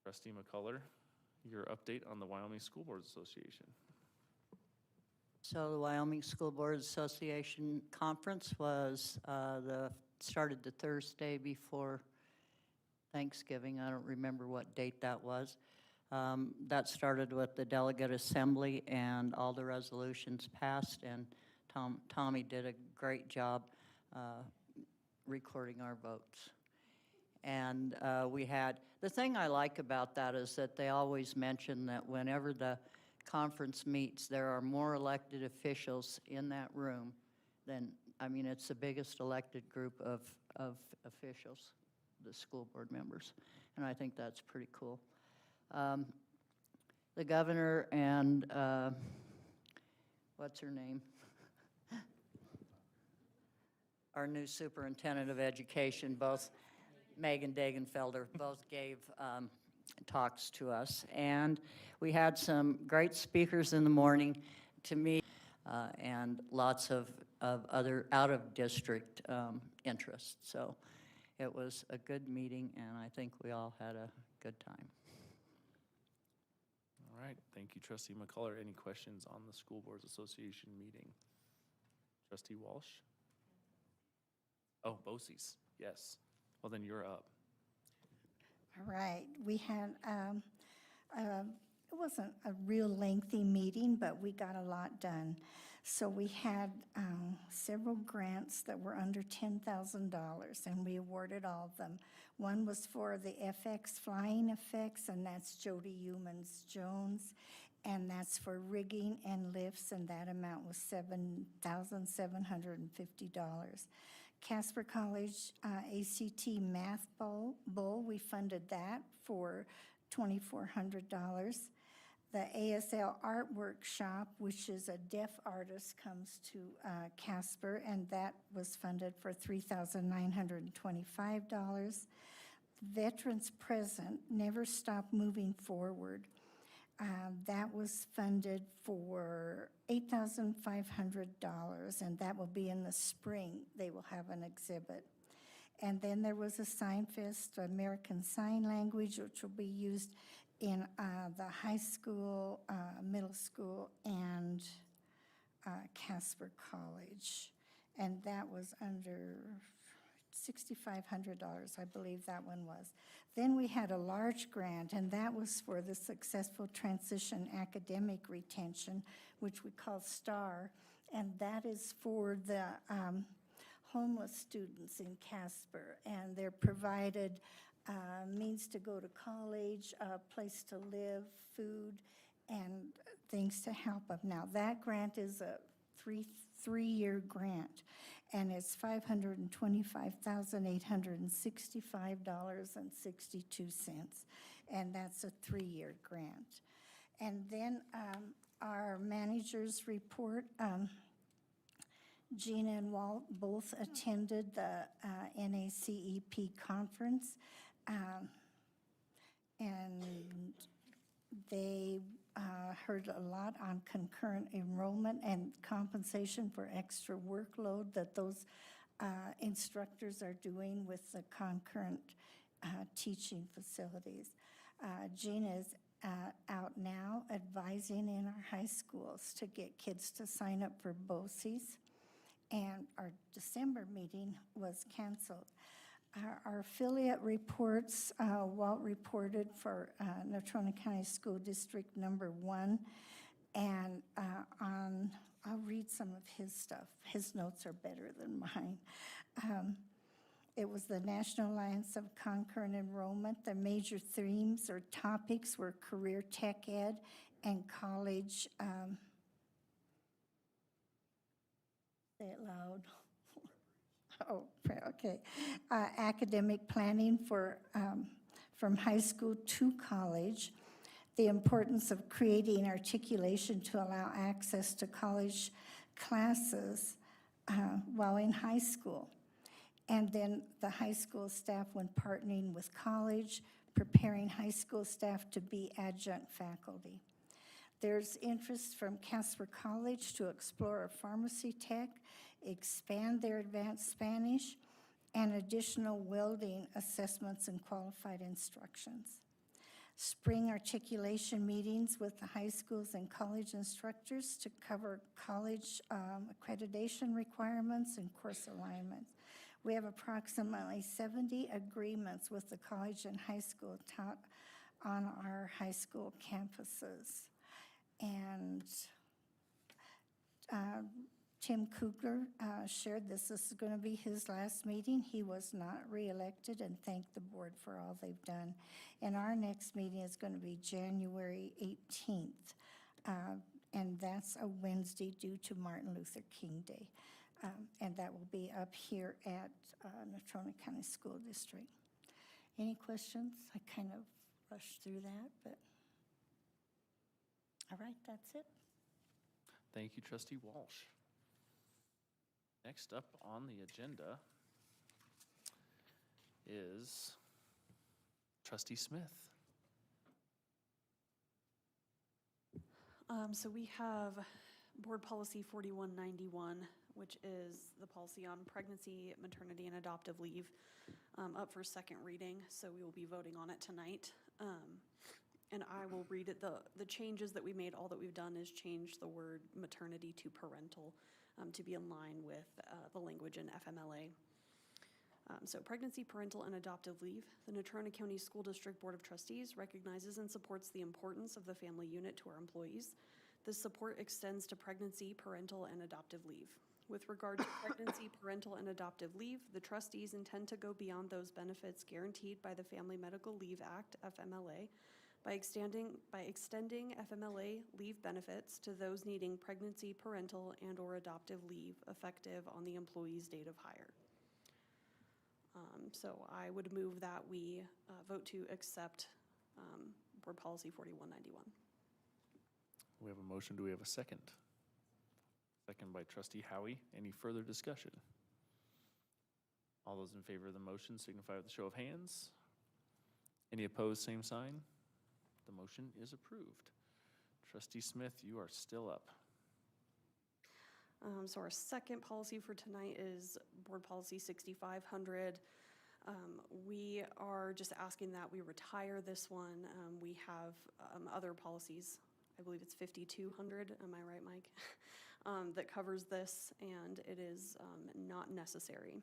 Trustee McCullough, your update on the Wyoming School Board Association.
So the Wyoming School Board Association conference started the Thursday before Thanksgiving. I don't remember what date that was. That started with the delegate assembly and all the resolutions passed, and Tommy did a great job recording our votes. And we had, the thing I like about that is that they always mention that whenever the conference meets, there are more elected officials in that room than, I mean, it's the biggest elected group of officials, the school board members. And I think that's pretty cool. The governor and, what's her name? Our new superintendent of education, both Megan Degenfelder, both gave talks to us. And we had some great speakers in the morning to me and lots of other out-of-district interests. So it was a good meeting, and I think we all had a good time.
All right, thank you, Trustee McCullough. Any questions on the School Boards Association meeting? Trustee Walsh? Oh, BOCES, yes. Well, then you're up.
All right, we had, it wasn't a real lengthy meeting, but we got a lot done. So we had several grants that were under $10,000, and we awarded all of them. One was for the FX flying effects, and that's Jody Humans Jones, and that's for rigging and lifts, and that amount was $7,750. Casper College ACT Math Bowl, we funded that for $2,400. The ASL Art Workshop, which is a deaf artist, comes to Casper, and that was funded for $3,925. Veterans Present, Never Stop Moving Forward. That was funded for $8,500, and that will be in the spring. They will have an exhibit. And then there was a Sign Fest, American Sign Language, which will be used in the high school, middle school, and Casper College. And that was under $6,500, I believe that one was. Then we had a large grant, and that was for the Successful Transition Academic Retention, which we call STAR, and that is for the homeless students in Casper, and they're provided means to go to college, a place to live, food, and things to help them. Now, that grant is a three-year grant, and it's $525,865.62, and that's a 3-year grant. And then our manager's report, Gina and Walt both attended the NACEP conference, and they heard a lot on concurrent enrollment and compensation for extra workload that those instructors are doing with the concurrent teaching facilities. Gina is out now advising in our high schools to get kids to sign up for BOCES, and our December meeting was canceled. Our affiliate reports, Walt reported for Natrona County School District number 1, and I'll read some of his stuff. His notes are better than mine. It was the National Alliance of Concurrent Enrollment. The major themes or topics were career tech ed and college, say it loud. Oh, okay. Academic planning for from high school to college, the importance of creating articulation to allow access to college classes while in high school, and then the high school staff when partnering with college, preparing high school staff to be adjunct faculty. There's interest from Casper College to explore a pharmacy tech, expand their advanced Spanish, and additional welding assessments and qualified instructions. Spring articulation meetings with the high schools and college instructors to cover college accreditation requirements and course alignments. We have approximately 70 agreements with the college and high school taught on our high school campuses. And Tim Kugler shared this is going to be his last meeting. He was not reelected and thanked the board for all they've done. And our next meeting is going to be January 18th. And that's a Wednesday due to Martin Luther King Day. And that will be up here at Natrona County School District. Any questions? I kind of rushed through that, but all right, that's it.
Thank you, Trustee Walsh. Next up on the agenda is Trustee Smith.
So we have Board Policy 4191, which is the policy on pregnancy, maternity, and adoptive leave, up for second reading. So we will be voting on it tonight. And I will read it. The changes that we made, all that we've done is change the word maternity to parental to be in line with the language in FMLA. So pregnancy, parental, and adoptive leave. The Natrona County School District Board of Trustees recognizes and supports the importance of the family unit to our employees. This support extends to pregnancy, parental, and adoptive leave. With regard to pregnancy, parental, and adoptive leave, the trustees intend to go beyond those benefits guaranteed by the Family Medical Leave Act, FMLA, by extending FMLA leave benefits to those needing pregnancy, parental, and/or adoptive leave effective on the employee's date of hire. So I would move that we vote to accept Board Policy 4191.
We have a motion. Do we have a second? Second by Trustee Howie. Any further discussion? All those in favor of the motion signify with a show of hands. Any opposed, same sign. The motion is approved. Trustee Smith, you are still up.
So our second policy for tonight is Board Policy 6500. We are just asking that we retire this one. We have other policies. I believe it's 5200, am I right, Mike? That covers this, and it is not necessary.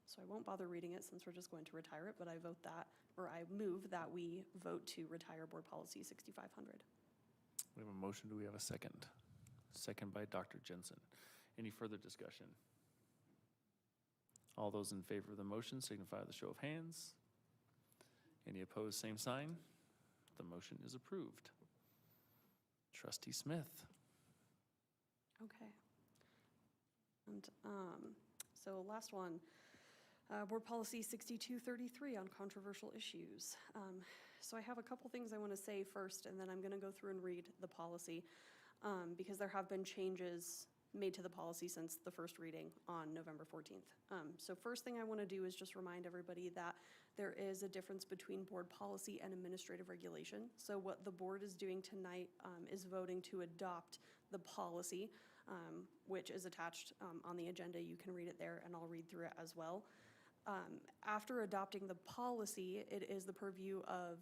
So I won't bother reading it since we're just going to retire it, but I move that we vote to retire Board Policy 6500.
We have a motion. Do we have a second? Second by Dr. Jensen. Any further discussion? All those in favor of the motion signify with a show of hands. Any opposed, same sign. The motion is approved. Trustee Smith.
Okay. And so last one, Board Policy 6233 on controversial issues. So I have a couple things I want to say first, and then I'm going to go through and read the policy because there have been changes made to the policy since the first reading on November 14th. So first thing I want to do is just remind everybody that there is a difference between board policy and administrative regulation. So what the board is doing tonight is voting to adopt the policy, which is attached on the agenda. You can read it there, and I'll read through it as well. After adopting the policy, it is the purview of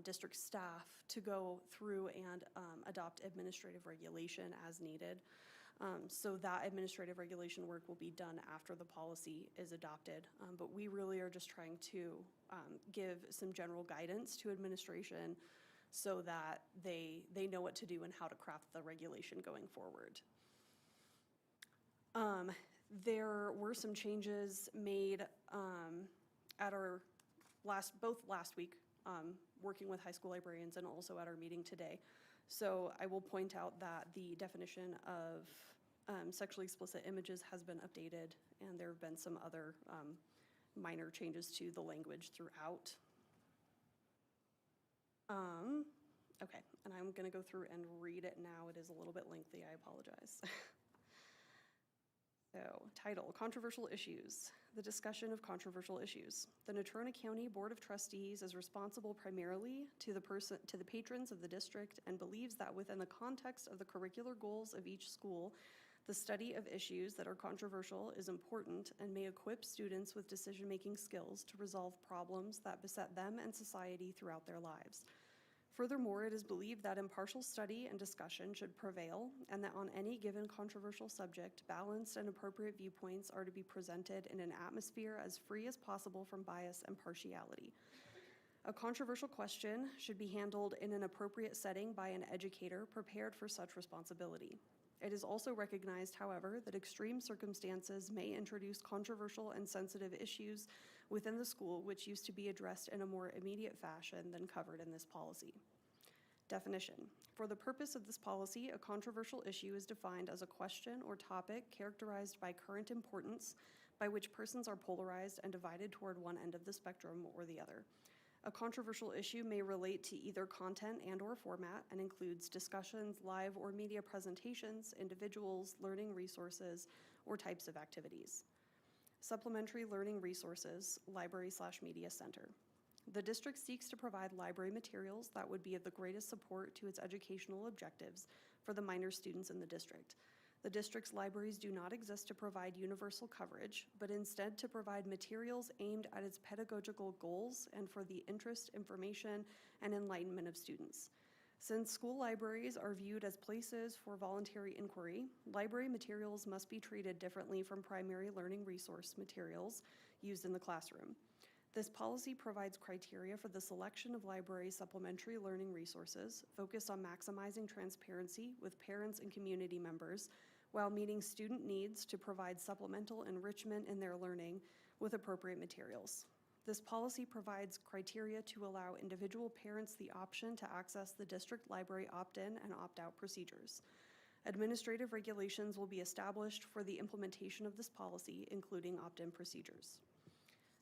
district staff to go through and adopt administrative regulation as needed. So that administrative regulation work will be done after the policy is adopted. But we really are just trying to give some general guidance to administration so that they know what to do and how to craft the regulation going forward. There were some changes made at our both last week, working with high school librarians and also at our meeting today. So I will point out that the definition of sexually explicit images has been updated, and there have been some other minor changes to the language throughout. Okay, and I'm gonna go through and read it now. It is a little bit lengthy, I apologize. So, title, Controversial Issues. The discussion of controversial issues. The Natrona County Board of Trustees is responsible primarily to the patrons of the district and believes that within the context of the curricular goals of each school, the study of issues that are controversial is important and may equip students with decision-making skills to resolve problems that beset them and society throughout their lives. Furthermore, it is believed that impartial study and discussion should prevail, and that on any given controversial subject, balanced and appropriate viewpoints are to be presented in an atmosphere as free as possible from bias and partiality. A controversial question should be handled in an appropriate setting by an educator prepared for such responsibility. It is also recognized, however, that extreme circumstances may introduce controversial and sensitive issues within the school which used to be addressed in a more immediate fashion than covered in this policy. Definition. For the purpose of this policy, a controversial issue is defined as a question or topic characterized by current importance by which persons are polarized and divided toward one end of the spectrum or the other. A controversial issue may relate to either content and/or format and includes discussions, live or media presentations, individuals, learning resources, or types of activities. Supplementary learning resources, library/media center. The district seeks to provide library materials that would be of the greatest support to its educational objectives for the minor students in the district. The district's libraries do not exist to provide universal coverage, but instead to provide materials aimed at its pedagogical goals and for the interest, information, and enlightenment of students. Since school libraries are viewed as places for voluntary inquiry, library materials must be treated differently from primary learning resource materials used in the classroom. This policy provides criteria for the selection of library supplementary learning resources focused on maximizing transparency with parents and community members while meeting student needs to provide supplemental enrichment in their learning with appropriate materials. This policy provides criteria to allow individual parents the option to access the district library opt-in and opt-out procedures. Administrative regulations will be established for the implementation of this policy, including opt-in procedures.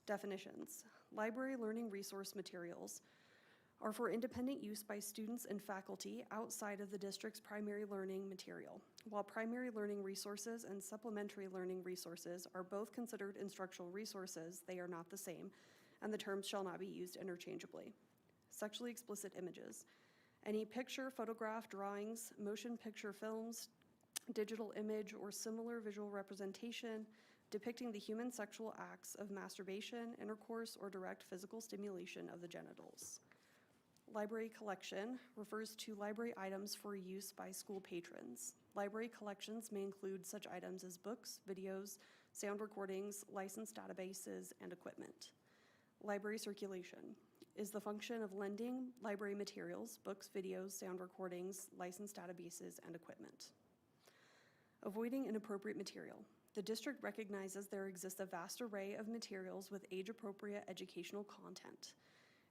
Definitions. Library learning resource materials are for independent use by students and faculty outside of the district's primary learning material. While primary learning resources and supplementary learning resources are both considered instructional resources, they are not the same, and the terms shall not be used interchangeably. Sexually explicit images. Any picture, photograph, drawings, motion picture films, digital image, or similar visual representation depicting the human sexual acts of masturbation, intercourse, or direct physical stimulation of the genitals. Library collection refers to library items for use by school patrons. Library collections may include such items as books, videos, sound recordings, licensed databases, and equipment. Library circulation is the function of lending library materials, books, videos, sound recordings, licensed databases, and equipment. Avoiding inappropriate material. The district recognizes there exists a vast array of materials with age-appropriate educational content.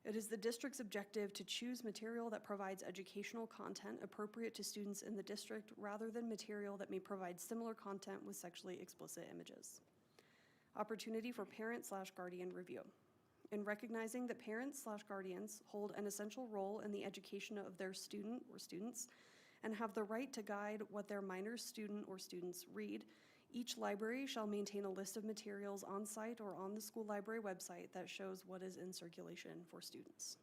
It is the district's objective to choose material that provides educational content appropriate to students in the district rather than material that may provide similar content with sexually explicit images. Opportunity for parent/guardian review. In recognizing that parents/guardians hold an essential role in the education of their student or students and have the right to guide what their minor student or students read, each library shall maintain a list of materials on site or on the school library website that shows what is in circulation for students.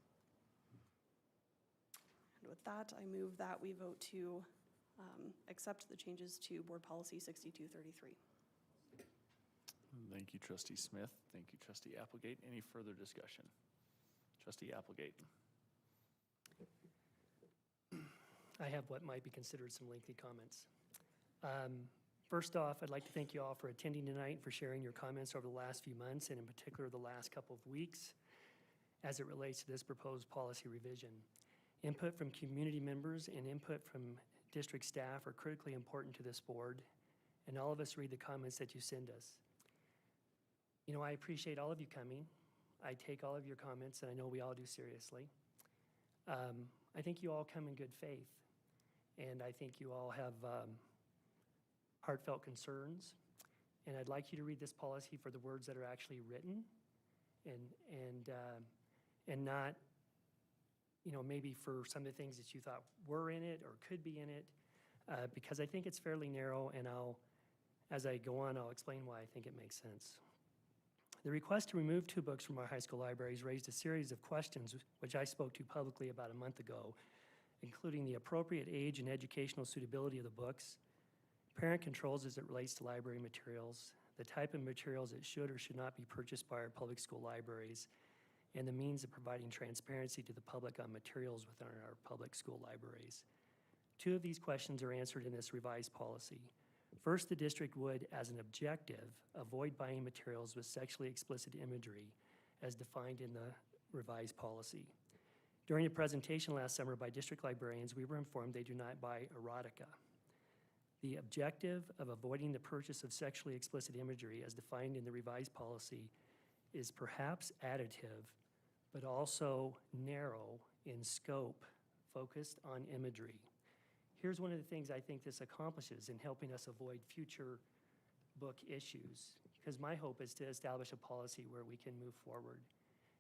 And with that, I move that we vote to accept the changes to Board Policy 6233.
Thank you, Trustee Smith. Thank you, Trustee Applegate. Any further discussion? Trustee Applegate.
I have what might be considered some lengthy comments. First off, I'd like to thank you all for attending tonight, for sharing your comments over the last few months, and in particular the last couple of weeks as it relates to this proposed policy revision. Input from community members and input from district staff are critically important to this board, and all of us read the comments that you send us. You know, I appreciate all of you coming. I take all of your comments, and I know we all do seriously. I think you all come in good faith, and I think you all have heartfelt concerns, and I'd like you to read this policy for the words that are actually written, and not, you know, maybe for some of the things that you thought were in it or could be in it, because I think it's fairly narrow, and as I go on, I'll explain why I think it makes sense. The request to remove 2 books from our high school libraries raised a series of questions which I spoke to publicly about a month ago, including the appropriate age and educational suitability of the books, parent controls as it relates to library materials, the type of materials that should or should not be purchased by our public school libraries, and the means of providing transparency to the public on materials within our public school libraries. 2 of these questions are answered in this revised policy. First, the district would, as an objective, avoid buying materials with sexually explicit imagery as defined in the revised policy. During a presentation last summer by district librarians, we were informed they do not buy erotica. The objective of avoiding the purchase of sexually explicit imagery as defined in the revised policy is perhaps additive, but also narrow in scope, focused on imagery. Here's one of the things I think this accomplishes in helping us avoid future book issues, because my hope is to establish a policy where we can move forward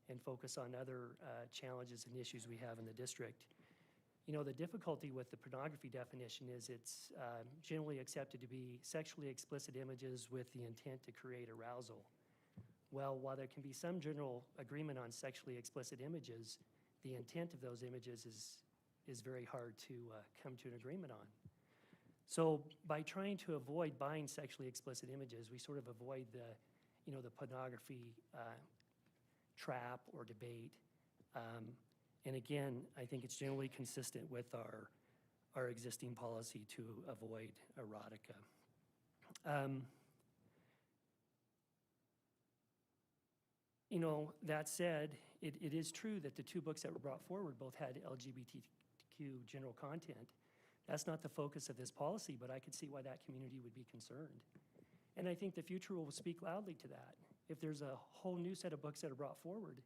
and focus on other challenges and issues we have in the district. You know, the difficulty with the pornography definition is it's generally accepted to be sexually explicit images with the intent to create arousal. Well, while there can be some general agreement on sexually explicit images, the intent of those images is very hard to come to an agreement on. So by trying to avoid buying sexually explicit images, we sort of avoid the pornography trap or debate. And again, I think it's generally consistent with our existing policy to avoid erotica. You know, that said, it is true that the two books that were brought forward both had LGBTQ general content. That's not the focus of this policy, but I could see why that community would be concerned. And I think the future will speak loudly to that. If there's a whole new set of books that are brought forward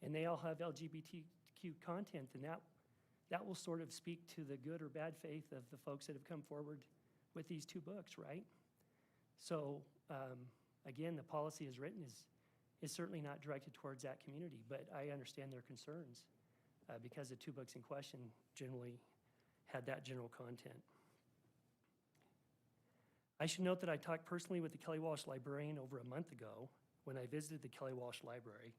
and they all have LGBTQ content, then that will sort of speak to the good or bad faith of the folks that have come forward with these two books, right? So again, the policy as written is certainly not directed towards that community, but I understand their concerns because the two books in question generally had that general content. I should note that I talked personally with the Kelly Walsh librarian over a month ago when I visited the Kelly Walsh Library.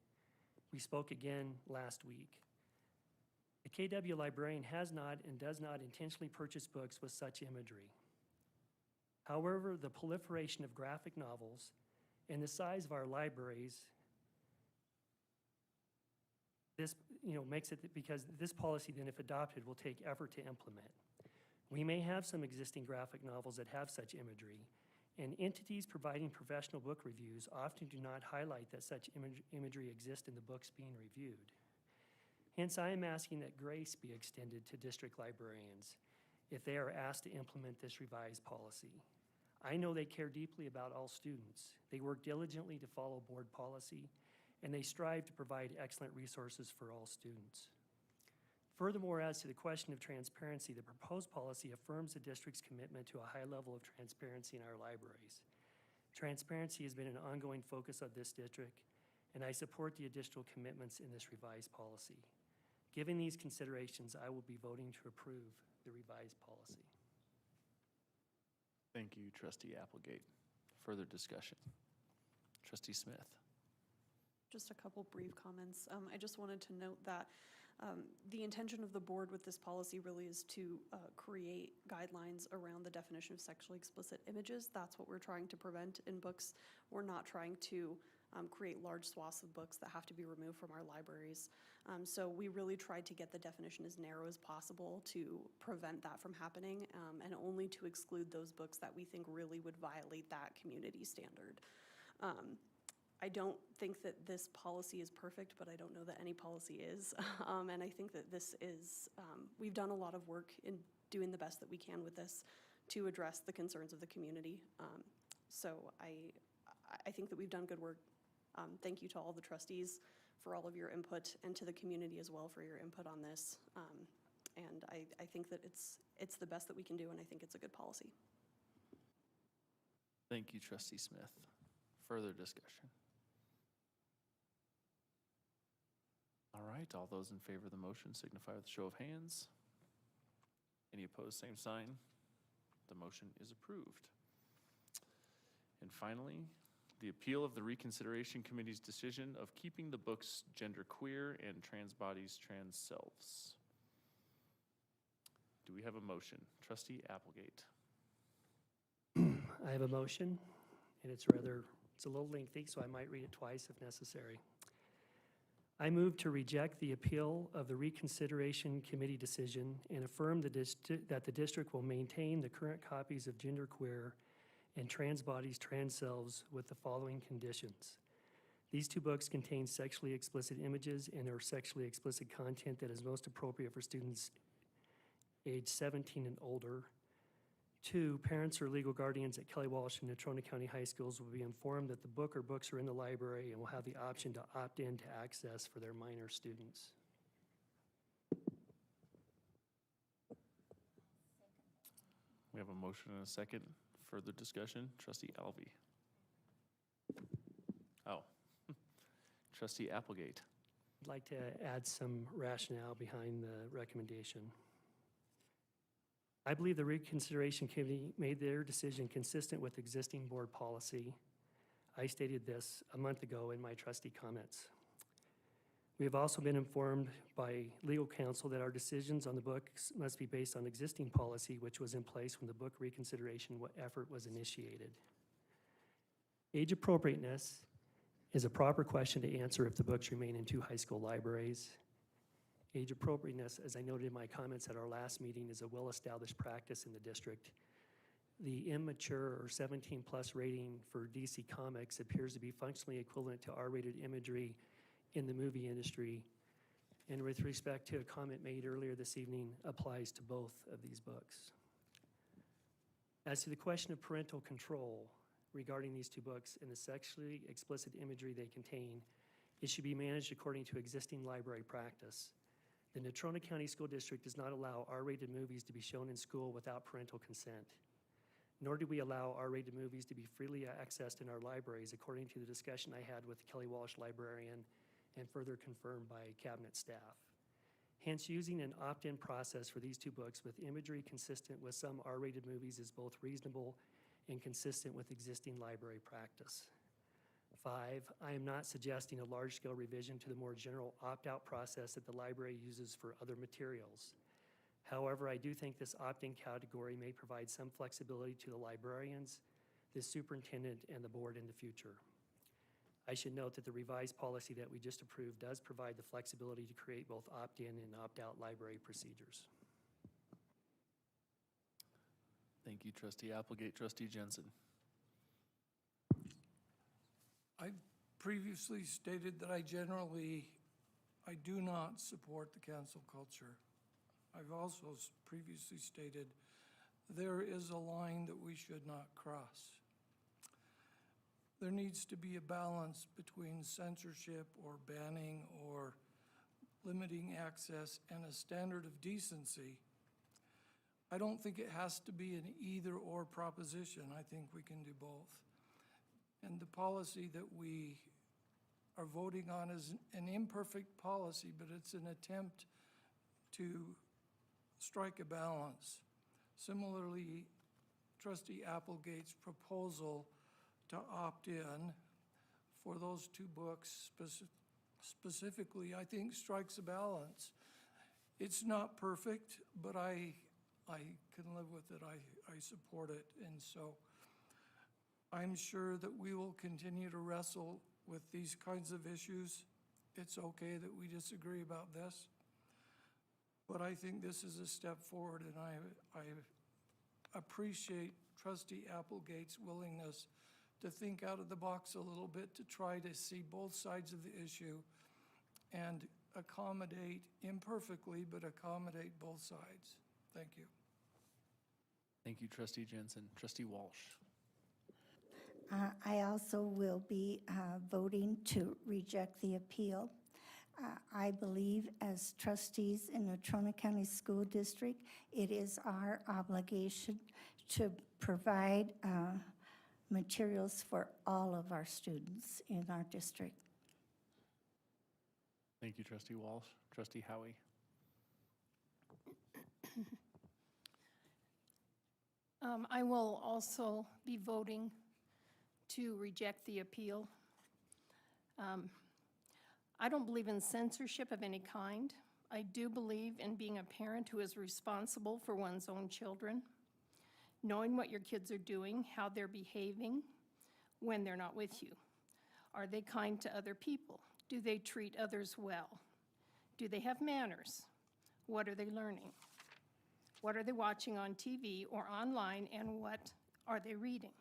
We spoke again last week. The KW librarian has not and does not intentionally purchase books with such imagery. However, the proliferation of graphic novels and the size of our libraries, this makes it because this policy then, if adopted, will take effort to implement. We may have some existing graphic novels that have such imagery, and entities providing professional book reviews often do not highlight that such imagery exists in the books being reviewed. Hence, I am asking that grace be extended to district librarians if they are asked to implement this revised policy. I know they care deeply about all students. They work diligently to follow board policy, and they strive to provide excellent resources for all students. Furthermore, as to the question of transparency, the proposed policy affirms the district's commitment to a high level of transparency in our libraries. Transparency has been an ongoing focus of this district, and I support the additional commitments in this revised policy. Given these considerations, I will be voting to approve the revised policy.
Thank you, Trustee Applegate. Further discussion? Trustee Smith.
Just a couple brief comments. I just wanted to note that the intention of the board with this policy really is to create guidelines around the definition of sexually explicit images. That's what we're trying to prevent in books. We're not trying to create large swaths of books that have to be removed from our libraries. So we really tried to get the definition as narrow as possible to prevent that from happening and only to exclude those books that we think really would violate that community standard. I don't think that this policy is perfect, but I don't know that any policy is. And I think that this is, we've done a lot of work in doing the best that we can with this to address the concerns of the community. So I think that we've done good work. Thank you to all the trustees for all of your input and to the community as well for your input on this. And I think that it's the best that we can do, and I think it's a good policy.
Thank you, Trustee Smith. Further discussion? All right, all those in favor of the motion signify with a show of hands. Any opposed, same sign. The motion is approved. And finally, the appeal of the Reconsideration Committee's decision of keeping the books Genderqueer and Trans Bodies, Trans Selves. Do we have a motion? Trustee Applegate.
I have a motion, and it's a little lengthy, so I might read it twice if necessary. I move to reject the appeal of the Reconsideration Committee decision and affirm that the district will maintain the current copies of Genderqueer and Trans Bodies, Trans Selves with the following conditions. These two books contain sexually explicit images and or sexually explicit content that is most appropriate for students age 17 and older. 2, parents or legal guardians at Kelly Walsh and Natrona County High Schools will be informed that the book or books are in the library and will have the option to opt in to access for their minor students.
We have a motion and a second. Further discussion? Trustee Alvey. Oh, Trustee Applegate.
I'd like to add some rationale behind the recommendation. I believe the reconsideration committee made their decision consistent with existing board policy. I stated this a month ago in my trustee comments. We have also been informed by legal counsel that our decisions on the books must be based on existing policy, which was in place when the book reconsideration effort was initiated. Age appropriateness is a proper question to answer if the books remain in 2 high school libraries. Age appropriateness, as I noted in my comments at our last meeting, is a well-established practice in the district. The immature or 17-plus rating for DC Comics appears to be functionally equivalent to R-rated imagery in the movie industry, and with respect to a comment made earlier this evening, applies to both of these books. As to the question of parental control regarding these 2 books and the sexually explicit imagery they contain, it should be managed according to existing library practice. The Natrona County School District does not allow R-rated movies to be shown in school without parental consent, nor do we allow R-rated movies to be freely accessed in our libraries, according to the discussion I had with the Kelly Walsh librarian and further confirmed by cabinet staff. Hence, using an opt-in process for these 2 books with imagery consistent with some R-rated movies is both reasonable and consistent with existing library practice. 5, I am not suggesting a large-scale revision to the more general opt-out process that the library uses for other materials. However, I do think this opt-in category may provide some flexibility to the librarians, the superintendent, and the board in the future. I should note that the revised policy that we just approved does provide the flexibility to create both opt-in and opt-out library procedures.
Thank you, Trustee Applegate. Trustee Jensen.
I previously stated that I do not support the cancel culture. I've also previously stated there is a line that we should not cross. There needs to be a balance between censorship or banning or limiting access and a standard of decency. I don't think it has to be an either-or proposition. I think we can do both. And the policy that we are voting on is an imperfect policy, but it's an attempt to strike a balance. Similarly, Trustee Applegate's proposal to opt in for those 2 books specifically, I think strikes a balance. It's not perfect, but I can live with it. I support it. And so I'm sure that we will continue to wrestle with these kinds of issues. It's okay that we disagree about this, but I think this is a step forward, and I appreciate Trustee Applegate's willingness to think out of the box a little bit, to try to see both sides of the issue and accommodate, imperfectly, but accommodate both sides. Thank you.
Thank you, Trustee Jensen. Trustee Walsh.
I also will be voting to reject the appeal. I believe as trustees in the Natrona County School District, it is our obligation to provide materials for all of our students in our district.
Thank you, Trustee Walsh. Trustee Howie.
I will also be voting to reject the appeal. I don't believe in censorship of any kind. I do believe in being a parent who is responsible for one's own children, knowing what your kids are doing, how they're behaving when they're not with you. Are they kind to other people? Do they treat others well? Do they have manners? What are they learning? What are they watching on TV or online, and what are they reading?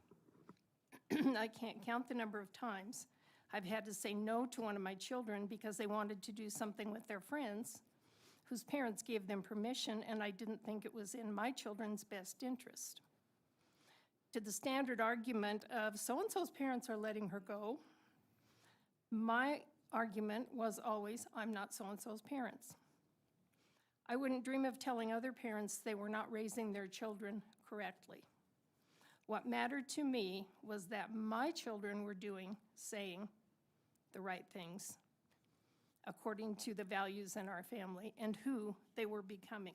I can't count the number of times I've had to say no to one of my children because they wanted to do something with their friends whose parents gave them permission, and I didn't think it was in my children's best interest. to the standard argument of so-and-so's parents are letting her go, my argument was always, I'm not so-and-so's parents. I wouldn't dream of telling other parents they were not raising their children correctly. What mattered to me was that my children were saying the right things according to the values in our family and who they were becoming.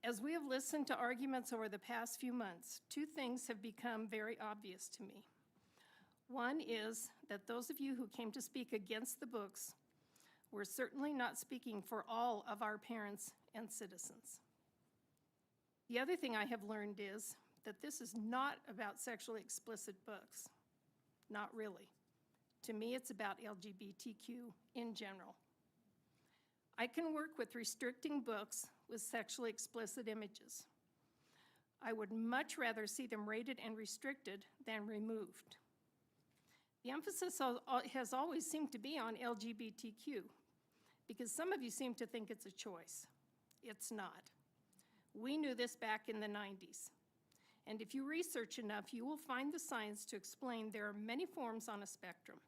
As we have listened to arguments over the past few months, two things have become very obvious to me. One is that those of you who came to speak against the books were certainly not speaking for all of our parents and citizens. The other thing I have learned is that this is not about sexually explicit books. Not really. To me, it's about LGBTQ in general. I can work with restricting books with sexually explicit images. I would much rather see them rated and restricted than removed. The emphasis has always seemed to be on LGBTQ because some of you seem to think it's a choice. It's not. We knew this back in the 90s. And if you research enough, you will find the science to explain there are many forms on a spectrum.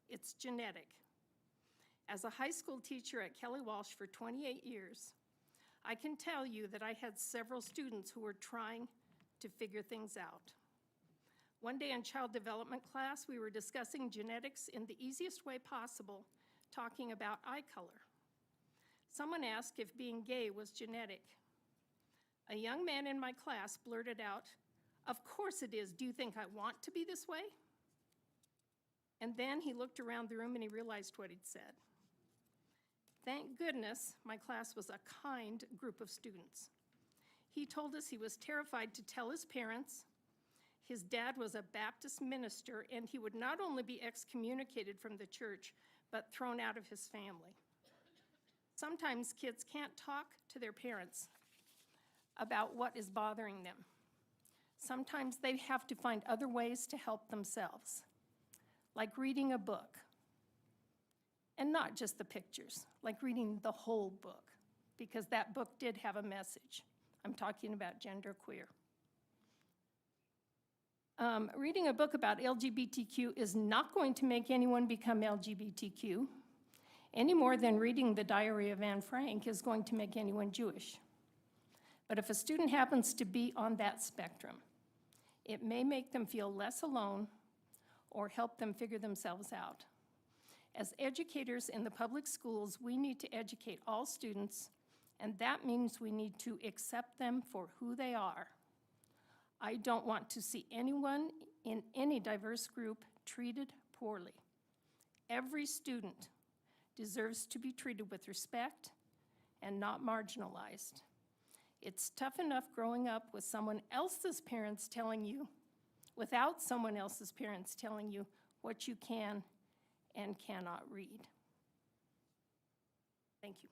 It's genetic. As a high school teacher at Kelly Walsh for 28 years, I can tell you that I had several students who were trying to figure things out. One day in child development class, we were discussing genetics in the easiest way possible, talking about eye color. Someone asked if being gay was genetic. A young man in my class blurted out, "Of course it is. Do you think I want to be this way?" And then he looked around the room and he realized what he'd said. Thank goodness my class was a kind group of students. He told us he was terrified to tell his parents. His dad was a Baptist minister, and he would not only be excommunicated from the church, but thrown out of his family. Sometimes kids can't talk to their parents about what is bothering them. Sometimes they have to find other ways to help themselves, like reading a book. And not just the pictures, like reading the whole book, because that book did have a message. I'm talking about genderqueer. Reading a book about LGBTQ is not going to make anyone become LGBTQ any more than reading the Diary of Anne Frank is going to make anyone Jewish. But if a student happens to be on that spectrum, it may make them feel less alone or help them figure themselves out. As educators in the public schools, we need to educate all students, and that means we need to accept them for who they are. I don't want to see anyone in any diverse group treated poorly. Every student deserves to be treated with respect and not marginalized. It's tough enough growing up with someone else's parents telling you, without someone else's parents telling you what you can and cannot read. Thank you.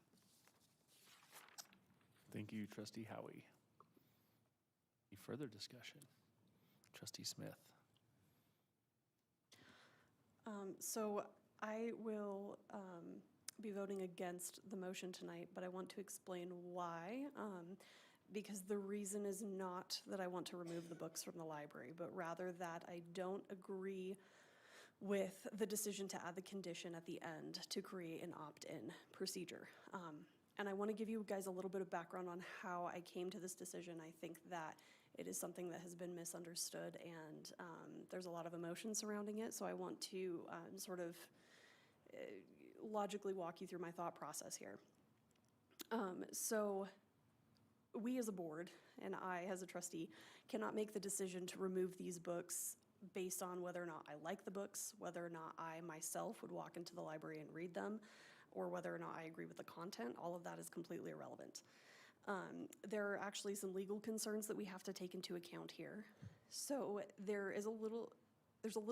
Thank you, Trustee Howie. Any further discussion? Trustee Smith.
So I will be voting against the motion tonight, but I want to explain why. Because the reason is not that I want to remove the books from the library, but rather that I don't agree with the decision to add the condition at the end to create an opt-in procedure. And I want to give you guys a little bit of background on how I came to this decision. I think that it is something that has been misunderstood, and there's a lot of emotion surrounding it, so I want to sort of logically walk you through my thought process here. So we as a board, and I as a trustee, cannot make the decision to remove these books based on whether or not I like the books, whether or not I myself would walk into the library and read them, or whether or not I agree with the content. All of that is completely irrelevant. There are actually some legal concerns that we have to take into account here. So there's a little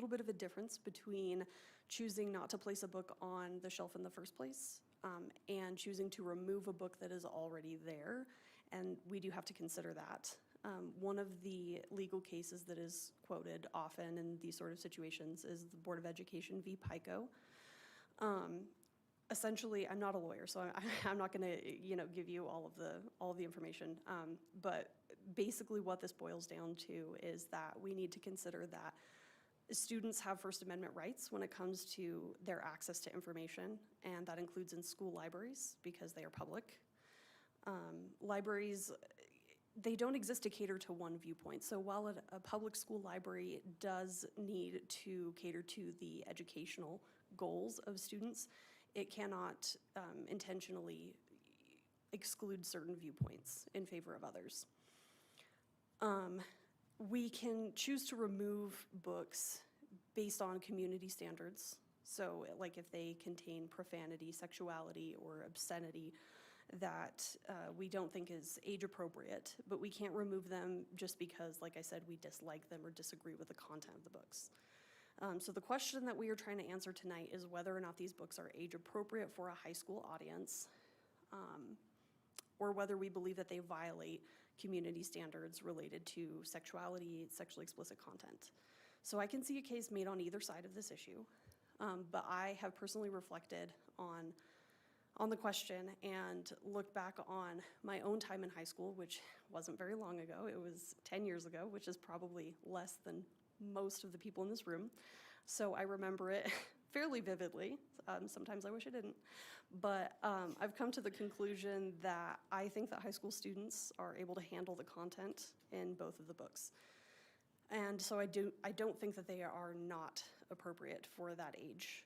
bit of a difference between choosing not to place a book on the shelf in the first place and choosing to remove a book that is already there, and we do have to consider that. One of the legal cases that is quoted often in these sort of situations is the Board of Education v. PICO. Essentially, I'm not a lawyer, so I'm not going to, give you all of the information. But basically what this boils down to is that we need to consider that students have First Amendment rights when it comes to their access to information, and that includes in school libraries because they are public. Libraries, they don't exist to cater to one viewpoint. So while a public school library does need to cater to the educational goals of students, it cannot intentionally exclude certain viewpoints in favor of others. We can choose to remove books based on community standards. So like if they contain profanity, sexuality, or obscenity that we don't think is age appropriate, but we can't remove them just because, like I said, we dislike them or disagree with the content of the books. So the question that we are trying to answer tonight is whether or not these books are age appropriate for a high school audience, or whether we believe that they violate community standards related to sexuality, sexually explicit content. So I can see a case made on either side of this issue, but I have personally reflected on the question and looked back on my own time in high school, which wasn't very long ago. It was 10 years ago, which is probably less than most of the people in this room. So I remember it fairly vividly. Sometimes I wish I didn't. But I've come to the conclusion that I think that high school students are able to handle the content in both of the books. And so I don't think that they are not appropriate for that age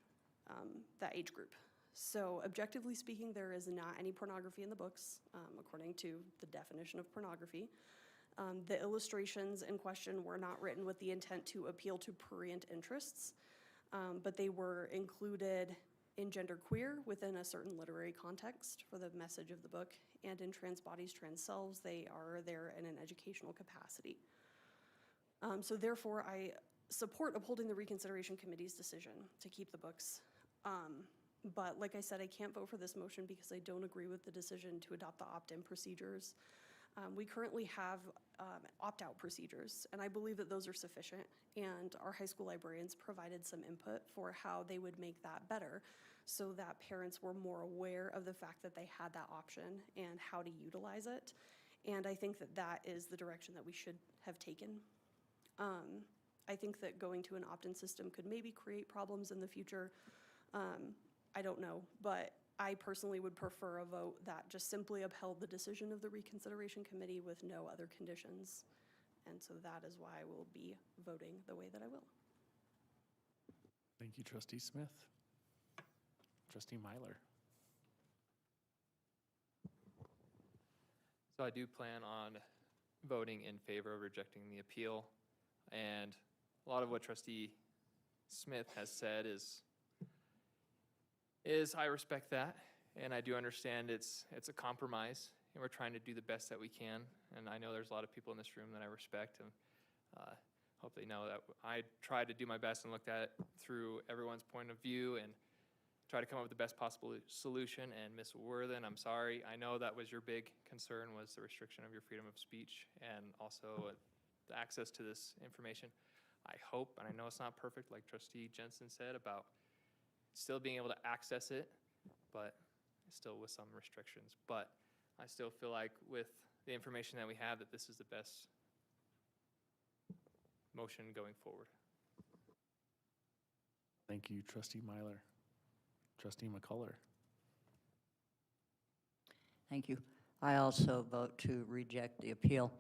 group. So objectively speaking, there is not any pornography in the books, according to the definition of pornography. The illustrations in question were not written with the intent to appeal to prurient interests, but they were included in genderqueer within a certain literary context for the message of the book, and in trans bodies, trans selves, they are there in an educational capacity. So therefore, I support upholding the Reconsideration Committee's decision to keep the books. But like I said, I can't vote for this motion because I don't agree with the decision to adopt the opt-in procedures. We currently have opt-out procedures, and I believe that those are sufficient, and our high school librarians provided some input for how they would make that better so that parents were more aware of the fact that they had that option and how to utilize it. And I think that that is the direction that we should have taken. I think that going to an opt-in system could maybe create problems in the future. I don't know, but I personally would prefer a vote that just simply upheld the decision of the Reconsideration Committee with no other conditions. And so that is why I will be voting the way that I will.
Thank you, Trustee Smith. Trustee Myler.
So I do plan on voting in favor of rejecting the appeal. And a lot of what Trustee Smith has said is I respect that, and I do understand it's a compromise, and we're trying to do the best that we can. And I know there's a lot of people in this room that I respect, and hope they know that I tried to do my best and looked at it through everyone's point of view and try to come up with the best possible solution. And Ms. Worthen, I'm sorry, I know that was your big concern, was the restriction of your freedom of speech and also the access to this information. I hope, and I know it's not perfect, like Trustee Jensen said, about still being able to access it, but still with some restrictions. But I still feel like with the information that we have, that this is the best motion going forward.
Thank you, Trustee Myler. Trustee McCullough.
Thank you. I also vote to reject the appeal.